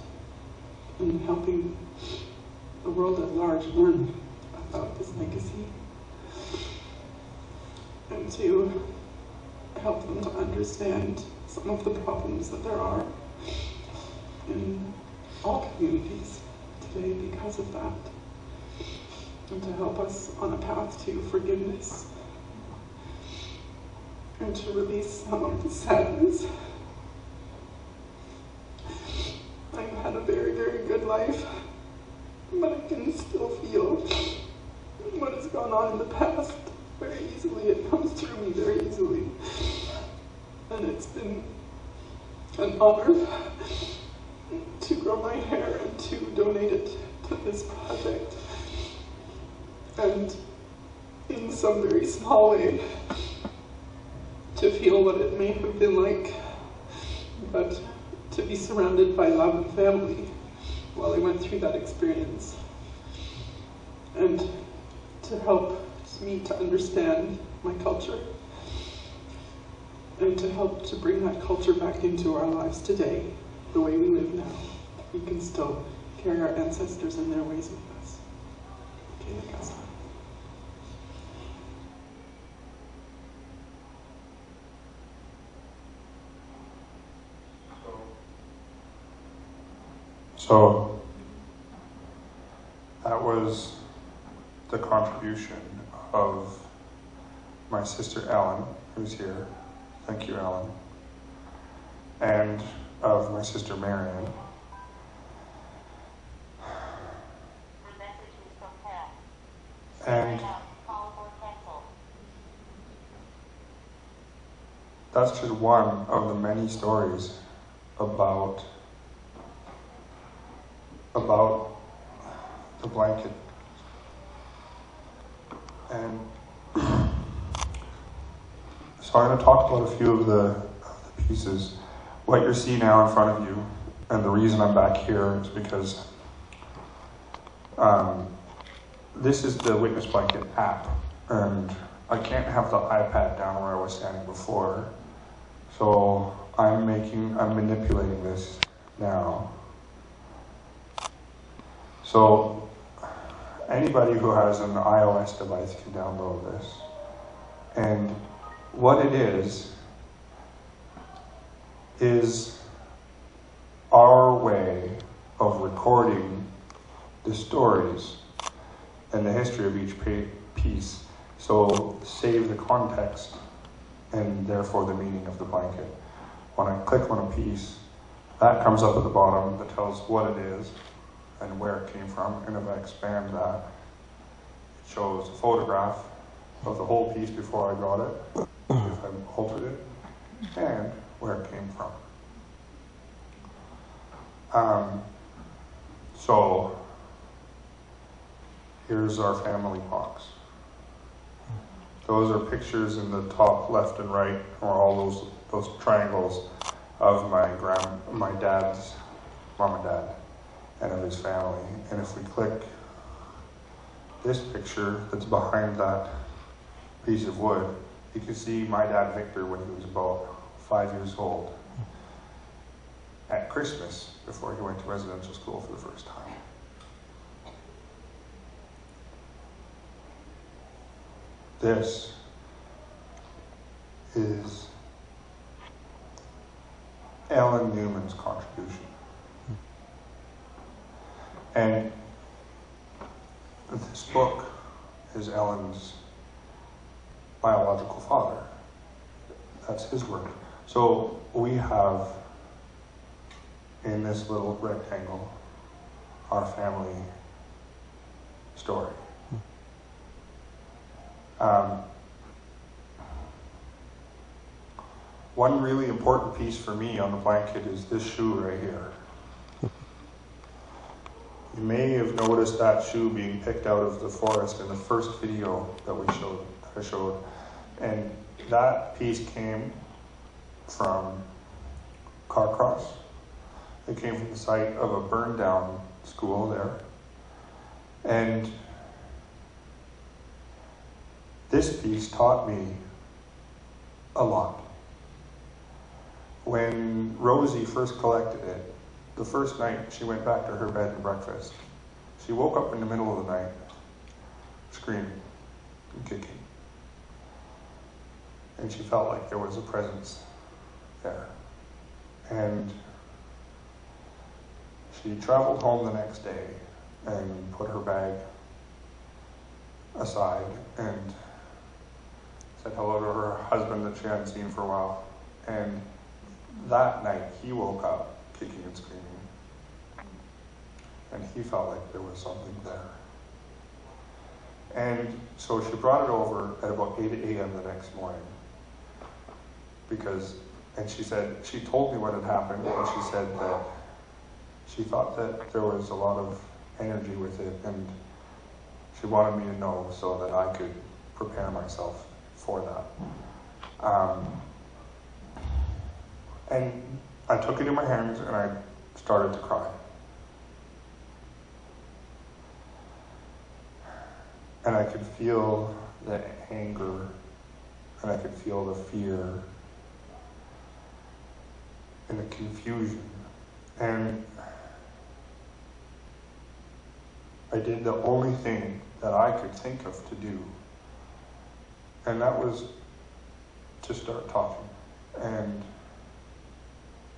in helping the world at large learn about this legacy and to help them to understand some of the problems that there are in all communities today because of that, and to help us on a path to forgiveness and to release some of the sadness. I've had a very, very good life, but I can still feel what has gone on in the past very easily. It comes through me very easily. And it's been an honor to grow my hair and to donate it to this project. And in some very small way, to feel what it may have been like, but to be surrounded by love and family while I went through that experience. And to help me to understand my culture and to help to bring that culture back into our lives today, the way we live now. We can still carry our ancestors and their ways with us. Okay, Nakasa. So that was the contribution of my sister Ellen, who's here. Thank you, Ellen. And of my sister Marianne. And that's just one of the many stories about the blanket. And so I'm going to talk about a few of the pieces. What you're seeing now in front of you, and the reason I'm back here is because this is the Witness Blanket app, and I can't have the iPad down where I was standing before, so I'm manipulating this now. So anybody who has an iOS device can download this. And what it is our way of recording the stories and the history of each piece. So save the context and therefore the meaning of the blanket. When I click on a piece, that comes up at the bottom that tells what it is and where it came from. And if I expand that, it shows a photograph of the whole piece before I got it, if I altered it, and where it came from. So here's our family box. Those are pictures in the top left and right, or all those triangles of my dad's mom and dad and of his family. And if we click this picture that's behind that piece of wood, you can see my dad Victor when he was about 5 years old at Christmas before he went to residential school for the first time. This is Ellen Newman's contribution. And this book is Ellen's biological father. That's his work. So we have in this little rectangle our family story. One really important piece for me on the blanket is this shoe right here. You may have noticed that shoe being picked out of the forest in the first video that I showed. And that piece came from Carcross. It came from the site of a burned down school there. And this piece taught me a lot. When Rosie first collected it, the first night she went back to her bed and breakfast, she woke up in the middle of the night screaming and kicking. And she felt like there was a presence there. And she traveled home the next day and put her bag aside and said hello to her husband that she hadn't seen for a while. And that night he woke up kicking and screaming. And he felt like there was something there. And so she brought it over at about 8 a.m. the next morning. And she said, she told me what had happened, and she said that she thought that there was a lot of energy with it, and she wanted me to know so that I could prepare myself for that. And I took it in my hands and I started to cry. And I could feel the anger, and I could feel the fear, and the confusion. And I did the only thing that I could think of to do, and that was to start talking. And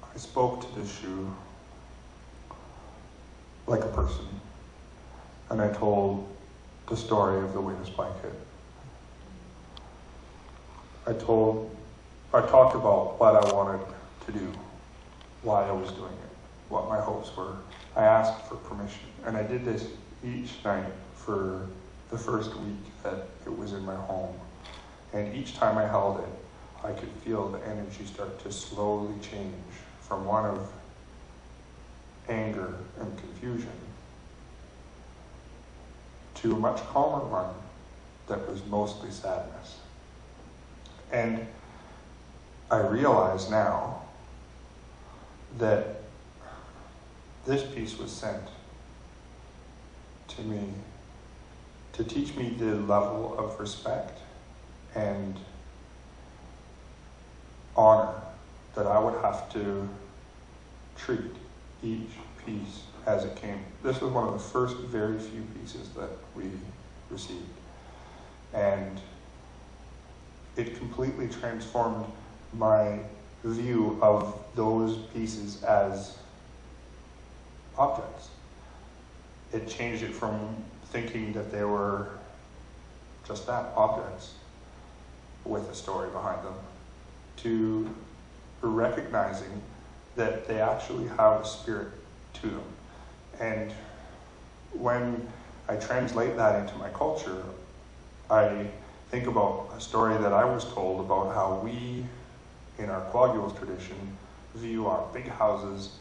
I spoke to this shoe like a person, and I told the story of the witness blanket. I talked about what I wanted to do, why I was doing it, what my hopes were. I asked for permission, and I did this each night for the first week that it was in my home. And each time I held it, I could feel the energy start to slowly change from one of anger and confusion to a much calmer one that was mostly sadness. And I realize now that this piece was sent to me to teach me the level of respect and honor that I would have to treat each piece as it came. This was one of the first very few pieces that we received. And it completely transformed my view of those pieces as objects. It changed it from thinking that they were just that, objects with a story behind them, to recognizing that they actually have a spirit to them. And when I translate that into my culture, I think about a story that I was told about how we, in our Kwagios tradition, view our big houses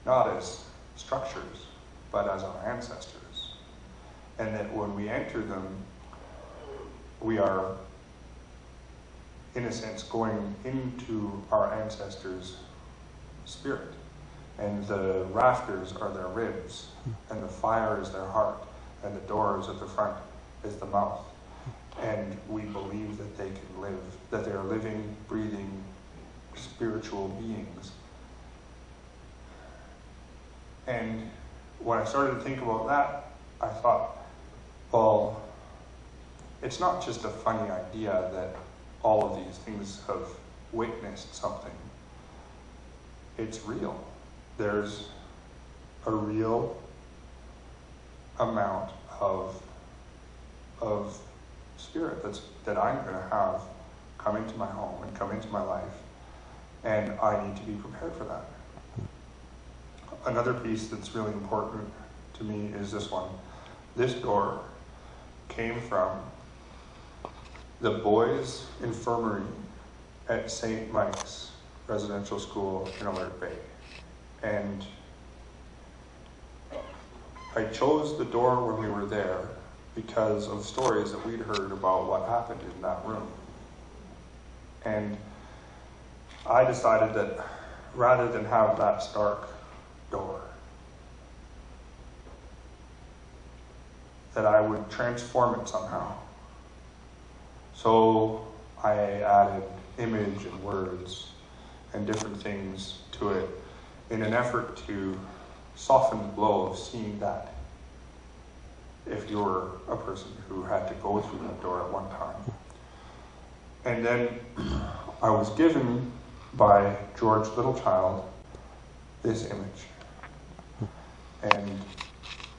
not as structures, but as our ancestors. And that when we enter them, we are, in a sense, going into our ancestors' spirit. And the rafters are their ribs, and the fire is their heart, and the doors at the front is the mouth. And we believe that they can live, that they are living, breathing, spiritual beings. And when I started to think about that, I thought, well, it's not just a funny idea that all of these things have witnessed something. It's real. There's a real amount of spirit that I'm going to have come into my home and come into my life, and I need to be prepared for that. another piece that's really important to me is this one. This door came from the boys' infirmary at St. Mike's Residential School in Alert Bay. And I chose the door when we were there because of stories that we'd heard about what happened in that room. And I decided that rather than have that stark door, that I would transform it somehow. So I added image and words and different things to it in an effort to soften the blow of seeing that if you were a person who had to go through that door at one time. And then I was given by George Littlechild this image. And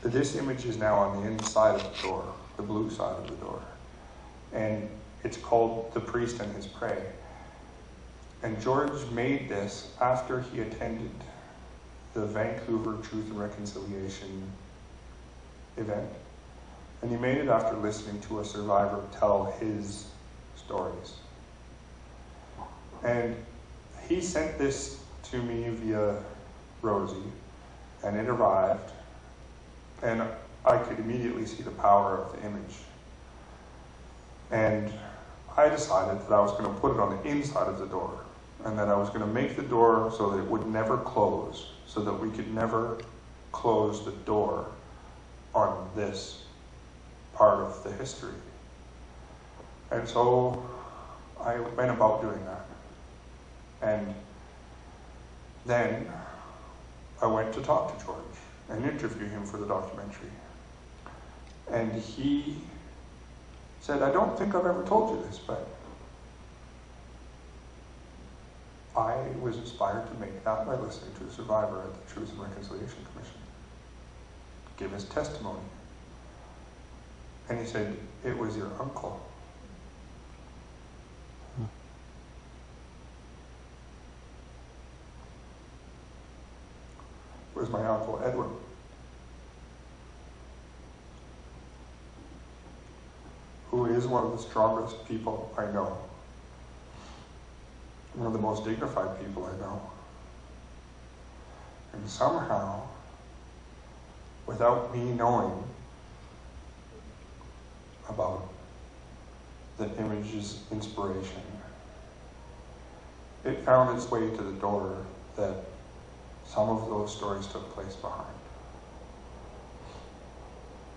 this image is now on the inside of the door, the blue side of the door. And it's called The Priest and His Prey. And George made this after he attended the Vancouver Truth and Reconciliation event. And he made it after listening to a survivor tell his stories. And he sent this to me via Rosie, and it arrived, and I could immediately see the power of the image. And I decided that I was going to put it on the inside of the door, and that I was going to make the door so that it would never close, so that we could never close the door on this part of the history. And so I went about doing that. And then I went to talk to George and interview him for the documentary. And he said, I don't think I've ever told you this, but I was inspired to make that by listening to a survivor at the Truth and Reconciliation Commission give his testimony. And he said, it was your uncle. It was my Uncle Edward. Who is one of the strongest people I know. One of the most dignified people I know. And somehow, without me knowing about the image's inspiration, it found its way to the door that some of those stories took place behind.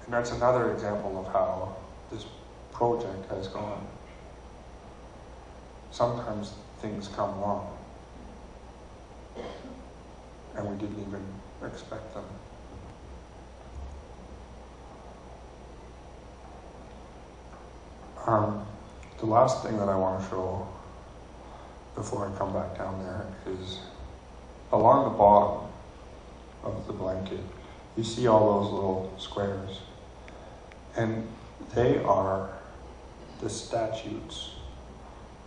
And that's another example of how this project has gone. Sometimes things come along and we didn't even expect them. The last thing that I want to show before I come back down there is along the bottom of the blanket, you see all those little squares. And they are the statutes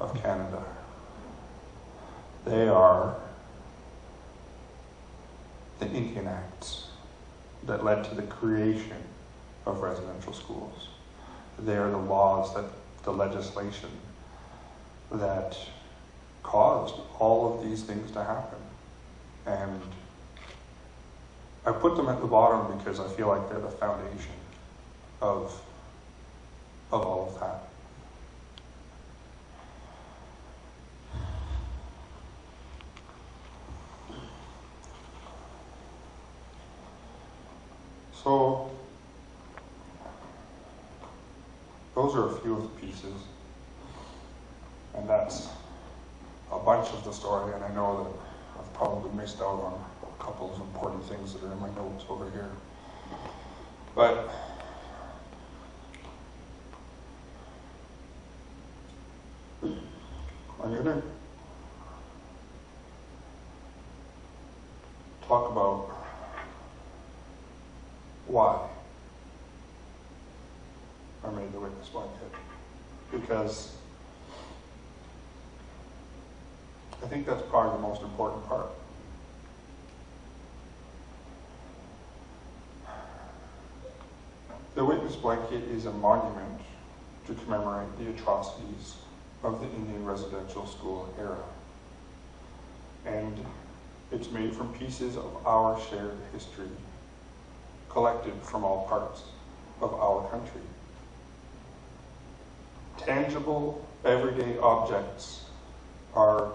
of Canada. They are the Indian Acts that led to the creation of residential schools. They are the laws, the legislation that caused all of these things to happen. And I put them at the bottom because I feel like they're the foundation of all of that. So, those are a few of the pieces, and that's a bunch of the story, and I know that I've probably missed out on a couple of important things that are in my notes over here. But I'm going to talk about why I made the witness blanket. Because I think that's probably the most important part. The witness blanket is a monument to commemorate the atrocities of the Indian residential school era. And it's made from pieces of our shared history, collected from all parts of our country. Tangible, everyday objects are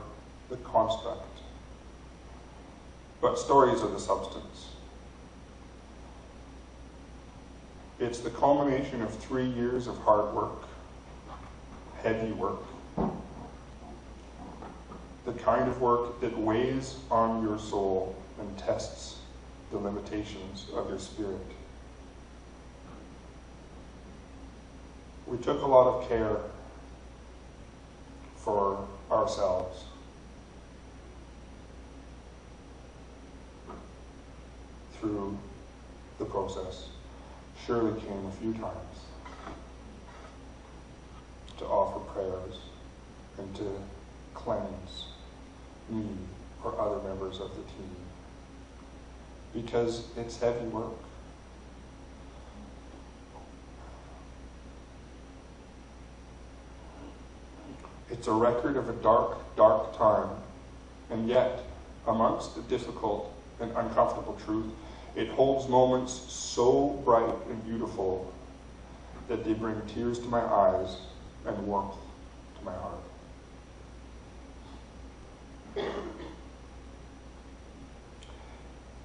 the construct, but stories are the substance. It's the culmination of 3 years of hard work, heavy work, the kind of work that weighs on your soul and tests the limitations of your spirit. We took a lot of care for ourselves. Through the process. Shirley came a few times to offer prayers and to cleanse me or other members of the team, because it's heavy work. It's a record of a dark, dark time, and yet, amongst the difficult and uncomfortable truth, it holds moments so bright and beautiful that they bring tears to my eyes and warmth to my heart.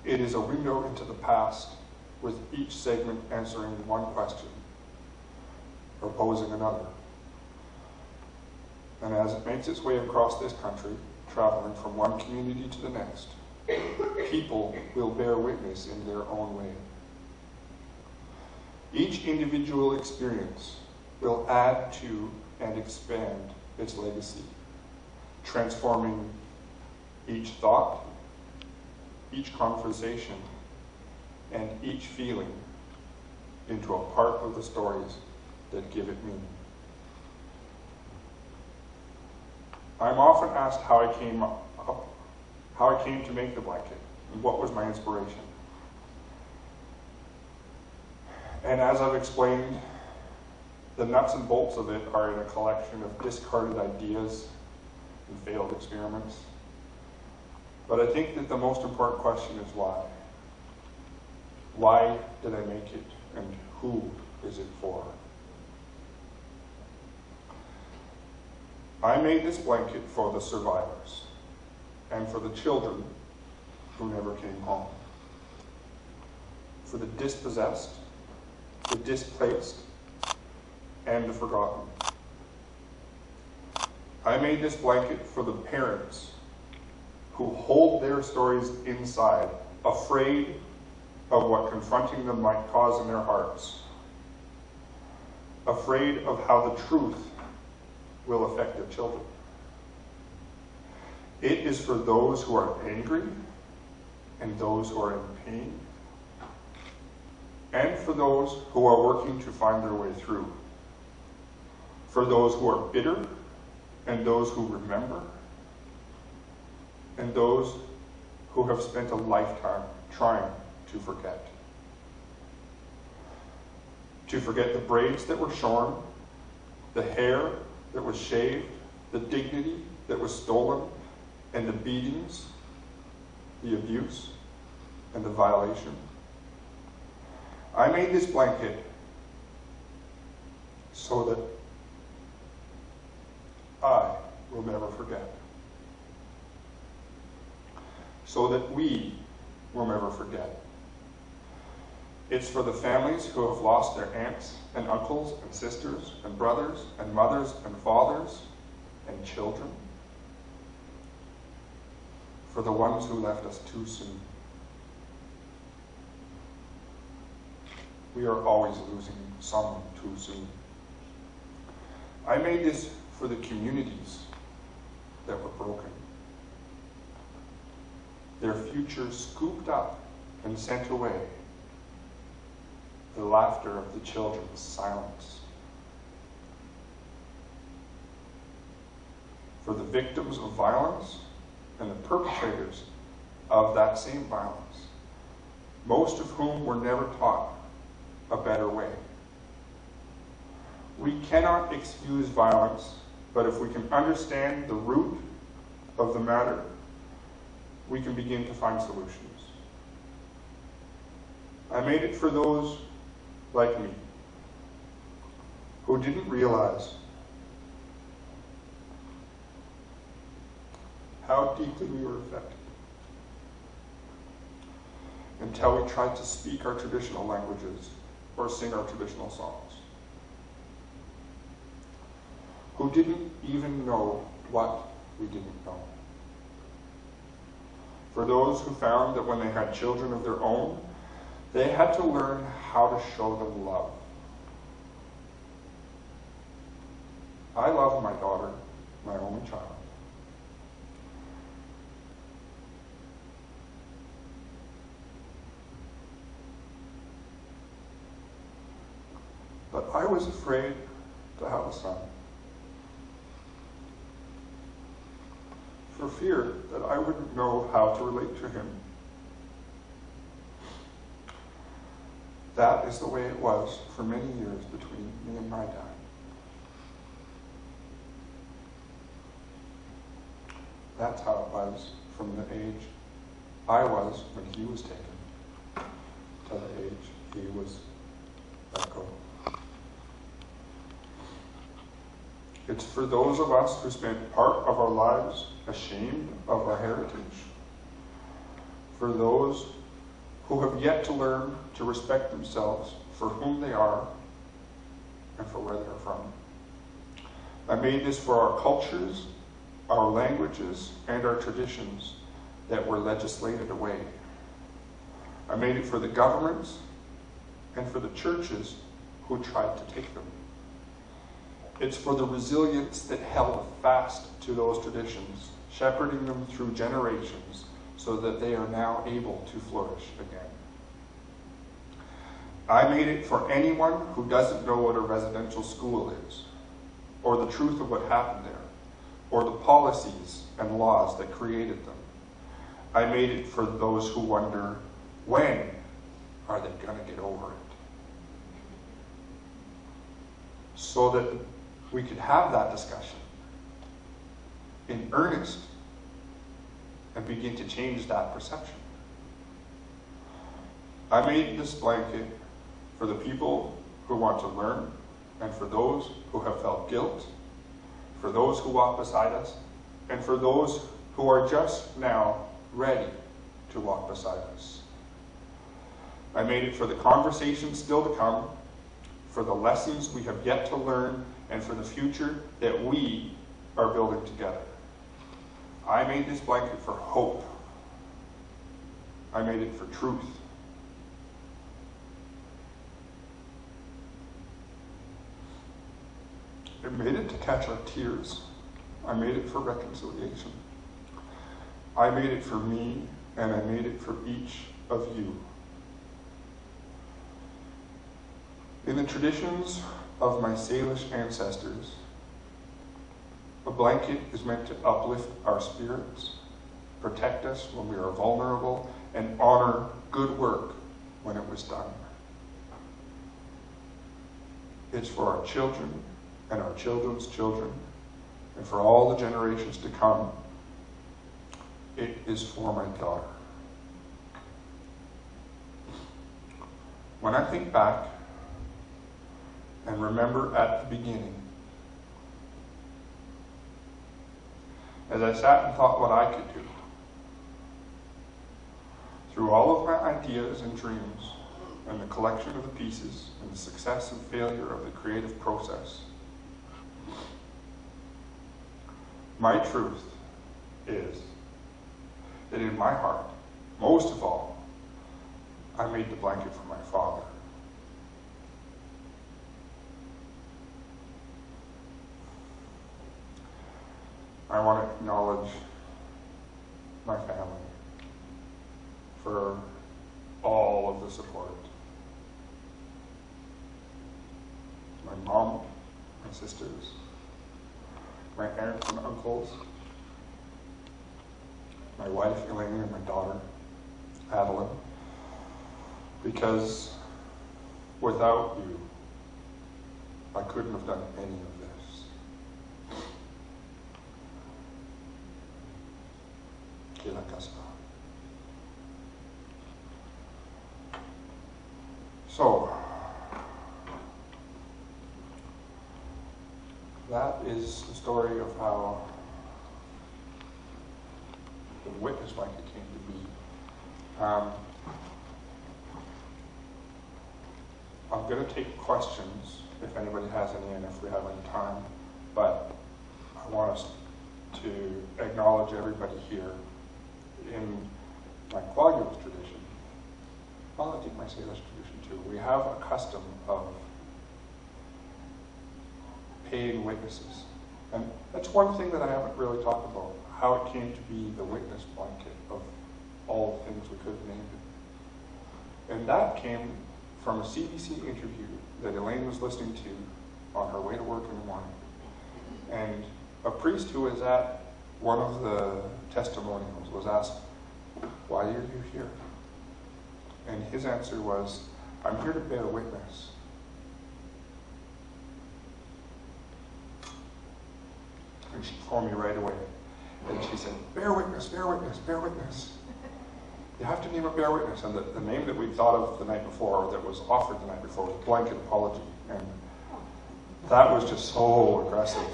It is a window into the past, with each segment answering one question or posing another. And as it makes its way across this country, traveling from one community to the next, people will bear witness in their own way. Each individual experience will add to and expand its legacy, transforming each thought, each conversation, and each feeling into a part of the stories that give it meaning. I'm often asked how I came to make the blanket, and what was my inspiration. And as I've explained, the nuts and bolts of it are in a collection of discarded ideas and failed experiments. But I think that the most important question is why. Why did I make it, and who is it for? I made this blanket for the survivors and for the children who never came home, for the dispossessed, the displaced, and the forgotten. I made this blanket for the parents who hold their stories inside, afraid of what confronting them might cause in their hearts, afraid of how the truth will affect their children. It is for those who are angry and those who are in pain, and for those who are working to find their way through, for those who are bitter and those who remember, and those who have spent a lifetime trying to forget. To forget the braids that were shorn, the hair that was shaved, the dignity that was stolen, and the beatings, the abuse, and the violation. I made this blanket so that I will never forget. So that we will never forget. It's for the families who have lost their aunts and uncles and sisters and brothers and mothers and fathers and children. For the ones who left us too soon. We are always losing someone too soon. I made this for the communities that were broken. Their future scooped up and sent away. The laughter of the children's silence. For the victims of violence and the perpetrators of that same violence, most of whom were never taught a better way. We cannot excuse violence, but if we can understand the root of the matter, we can begin to find solutions. I made it for those like me who didn't realize how deeply we were affected until we tried to speak our traditional languages or sing our traditional songs, who didn't even know what we didn't know. For those who found that when they had children of their own, they had to learn how to show them love. I love my daughter, my only child. But I was afraid to have a son, for fear that I wouldn't know how to relate to him. That is the way it was for many years between me and my dad. That's how it was from the age I was when he was taken to the age he was let go. It's for those of us who spent part of our lives ashamed of our heritage, for those who have yet to learn to respect themselves for whom they are and for where they're from. I made this for our cultures, our languages, and our traditions that were legislated away. I made it for the governments and for the churches who tried to take them. It's for the resilience that held fast to those traditions, shepherding them through generations so that they are now able to flourish again. I made it for anyone who doesn't know what a residential school is, or the truth of what happened there, or the policies and laws that created them. I made it for those who wonder, when are they going to get over it? So that we could have that discussion in earnest and begin to change that perception. I made this blanket for the people who want to learn and for those who have felt guilt, for those who walk beside us, and for those who are just now ready to walk beside us. I made it for the conversations still to come, for the lessons we have yet to learn, and for the future that we are building together. I made this blanket for hope. I made it for truth. I made it to catch our tears. I made it for reconciliation. I made it for me, and I made it for each of you. In the traditions of my Salish ancestors, a blanket is meant to uplift our spirits, protect us when we are vulnerable, and honor good work when it was done. It's for our children and our children's children, and for all the generations to come. It is for my daughter. When I think back and remember at the beginning, as I sat and thought what I could do, through all of my ideas and dreams, and the collection of the pieces, and the success and failure of the creative process, my truth is that in my heart, most of all, I made the blanket for my father. I want to acknowledge my family for all of the support. My mom, my sisters, my aunts and uncles, my wife Elaine and my daughter Adeline, because without you, I couldn't have done any of this. Que la casa. So, that is the story of how the witness blanket came to be. I'm going to take questions if anybody has any and if we have any time, but I want us to acknowledge everybody here in my Quaguas tradition. Well, I think my Salish tradition too. We have a custom of paying witnesses. And that's one thing that I haven't really talked about, how it came to be the witness blanket of all the things we could have named it. And that came from a CBC interview that Elaine was listening to on her way to work in the morning. And a priest who was at one of the testimonials was asked, "Why are you here?" And his answer was, "I'm here to bear witness." And she called me right away. And she said, "Bear witness, bear witness, bear witness. You have to name a bear witness." And the name that we'd thought of the night before, or that was offered the night before, was blanket apology. And that was just so aggressive.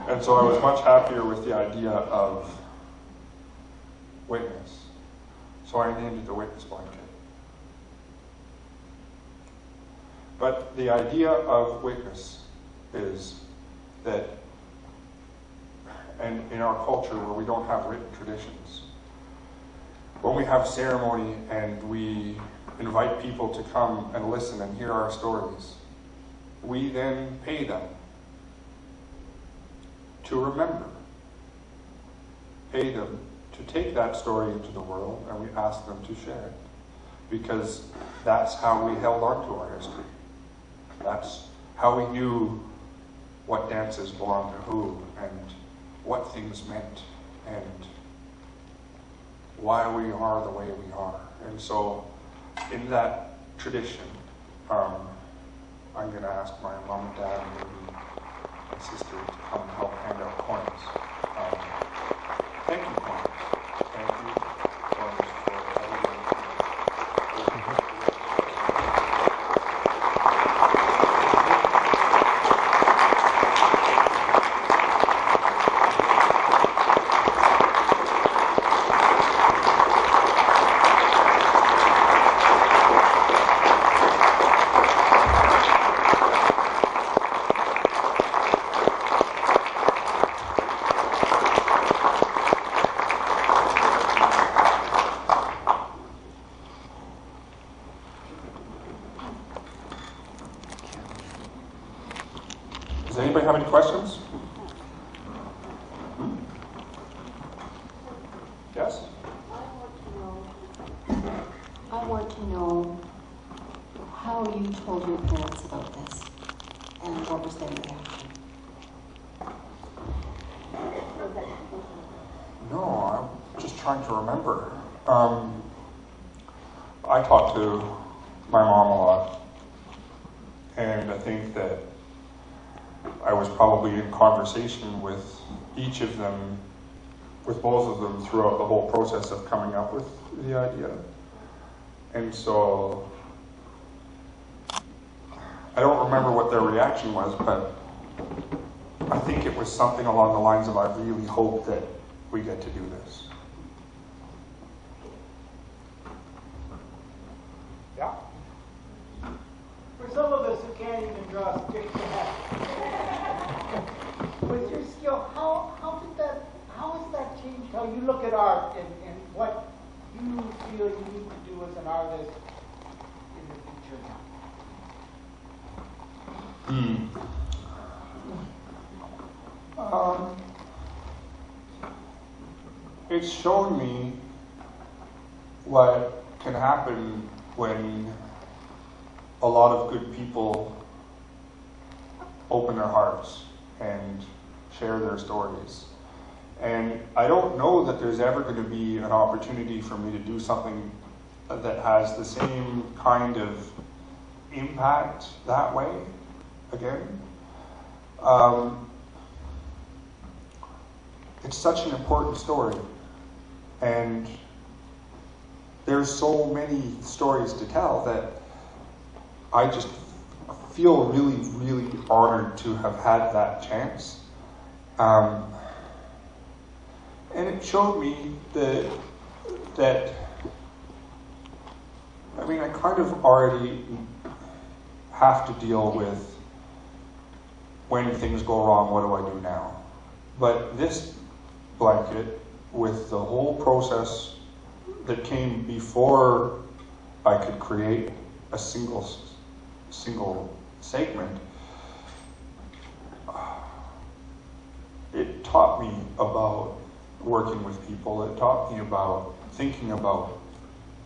And so I was much happier with the idea of witness. So I named it the witness blanket. But the idea of witness is that, and in our culture where we don't have written traditions, when we have ceremony and we invite people to come and listen and hear our stories, we then pay them to remember, pay them to take that story into the world, and we ask them to share it, because that's how we held on to our history. That's how we knew what dances belonged to who, and what things meant, and why we are the way we are. And so, in that tradition, I'm going to ask my mom and dad and maybe my sister to come and help hand out coins. Thank you, coins. Thank you, coins, for everyone. Does anybody have any questions? Yes? I want to know how you told your parents about this and what was their reaction. No, I'm just trying to remember. I talked to my mom a lot, and I think that I was probably in conversation with each of them, with both of them, throughout the whole process of coming up with the idea. And so I don't remember what their reaction was, but I think it was something along the lines of, I really hope that we get to do this. Yeah? For some of us who can't even draw a straight line, with your skill, how has that changed how you look at art and what you feel you need to do as an artist in the future now? It's shown me what can happen when a lot of good people open their hearts and share their stories. And I don't know that there's ever going to be an opportunity for me to do something that has the same kind of impact that way again. It's such an important story, and there's so many stories to tell that I just feel really, really honored to have had that chance. And it showed me that I mean, I kind of already have to deal with when things go wrong, what do I do now? But this blanket, with the whole process that came before I could create a single segment, it taught me about working with people. It taught me about thinking about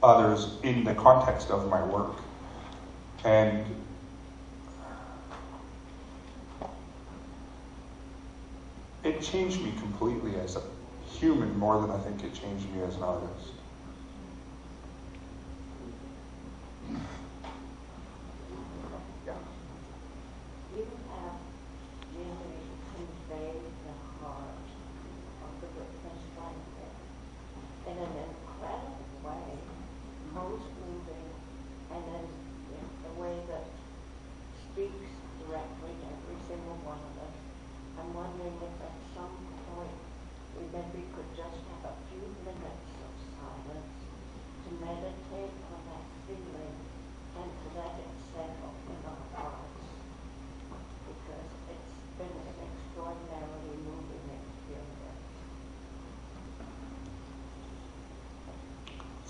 others in the context of my work. And it changed me completely as a human more than I think it changed me as an artist.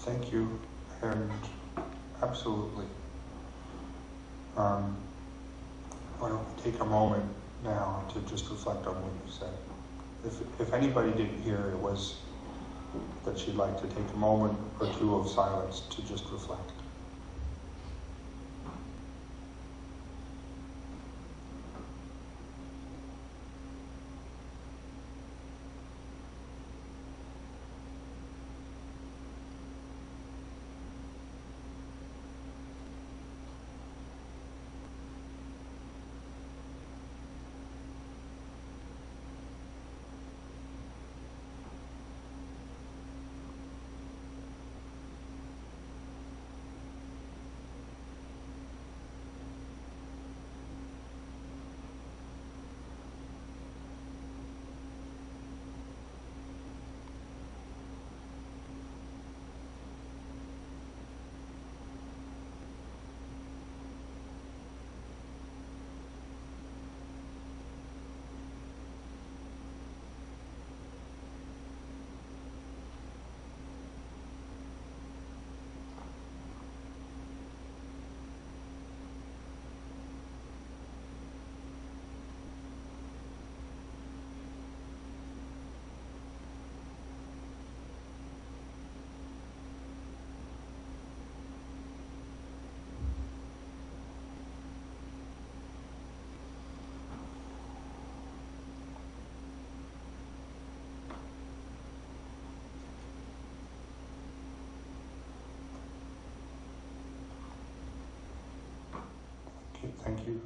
Thank you, and absolutely. Why don't we take a moment now to just reflect on what you said. If anybody didn't hear, it was that she'd like to take a moment or two of silence to just reflect. Okay, thank you.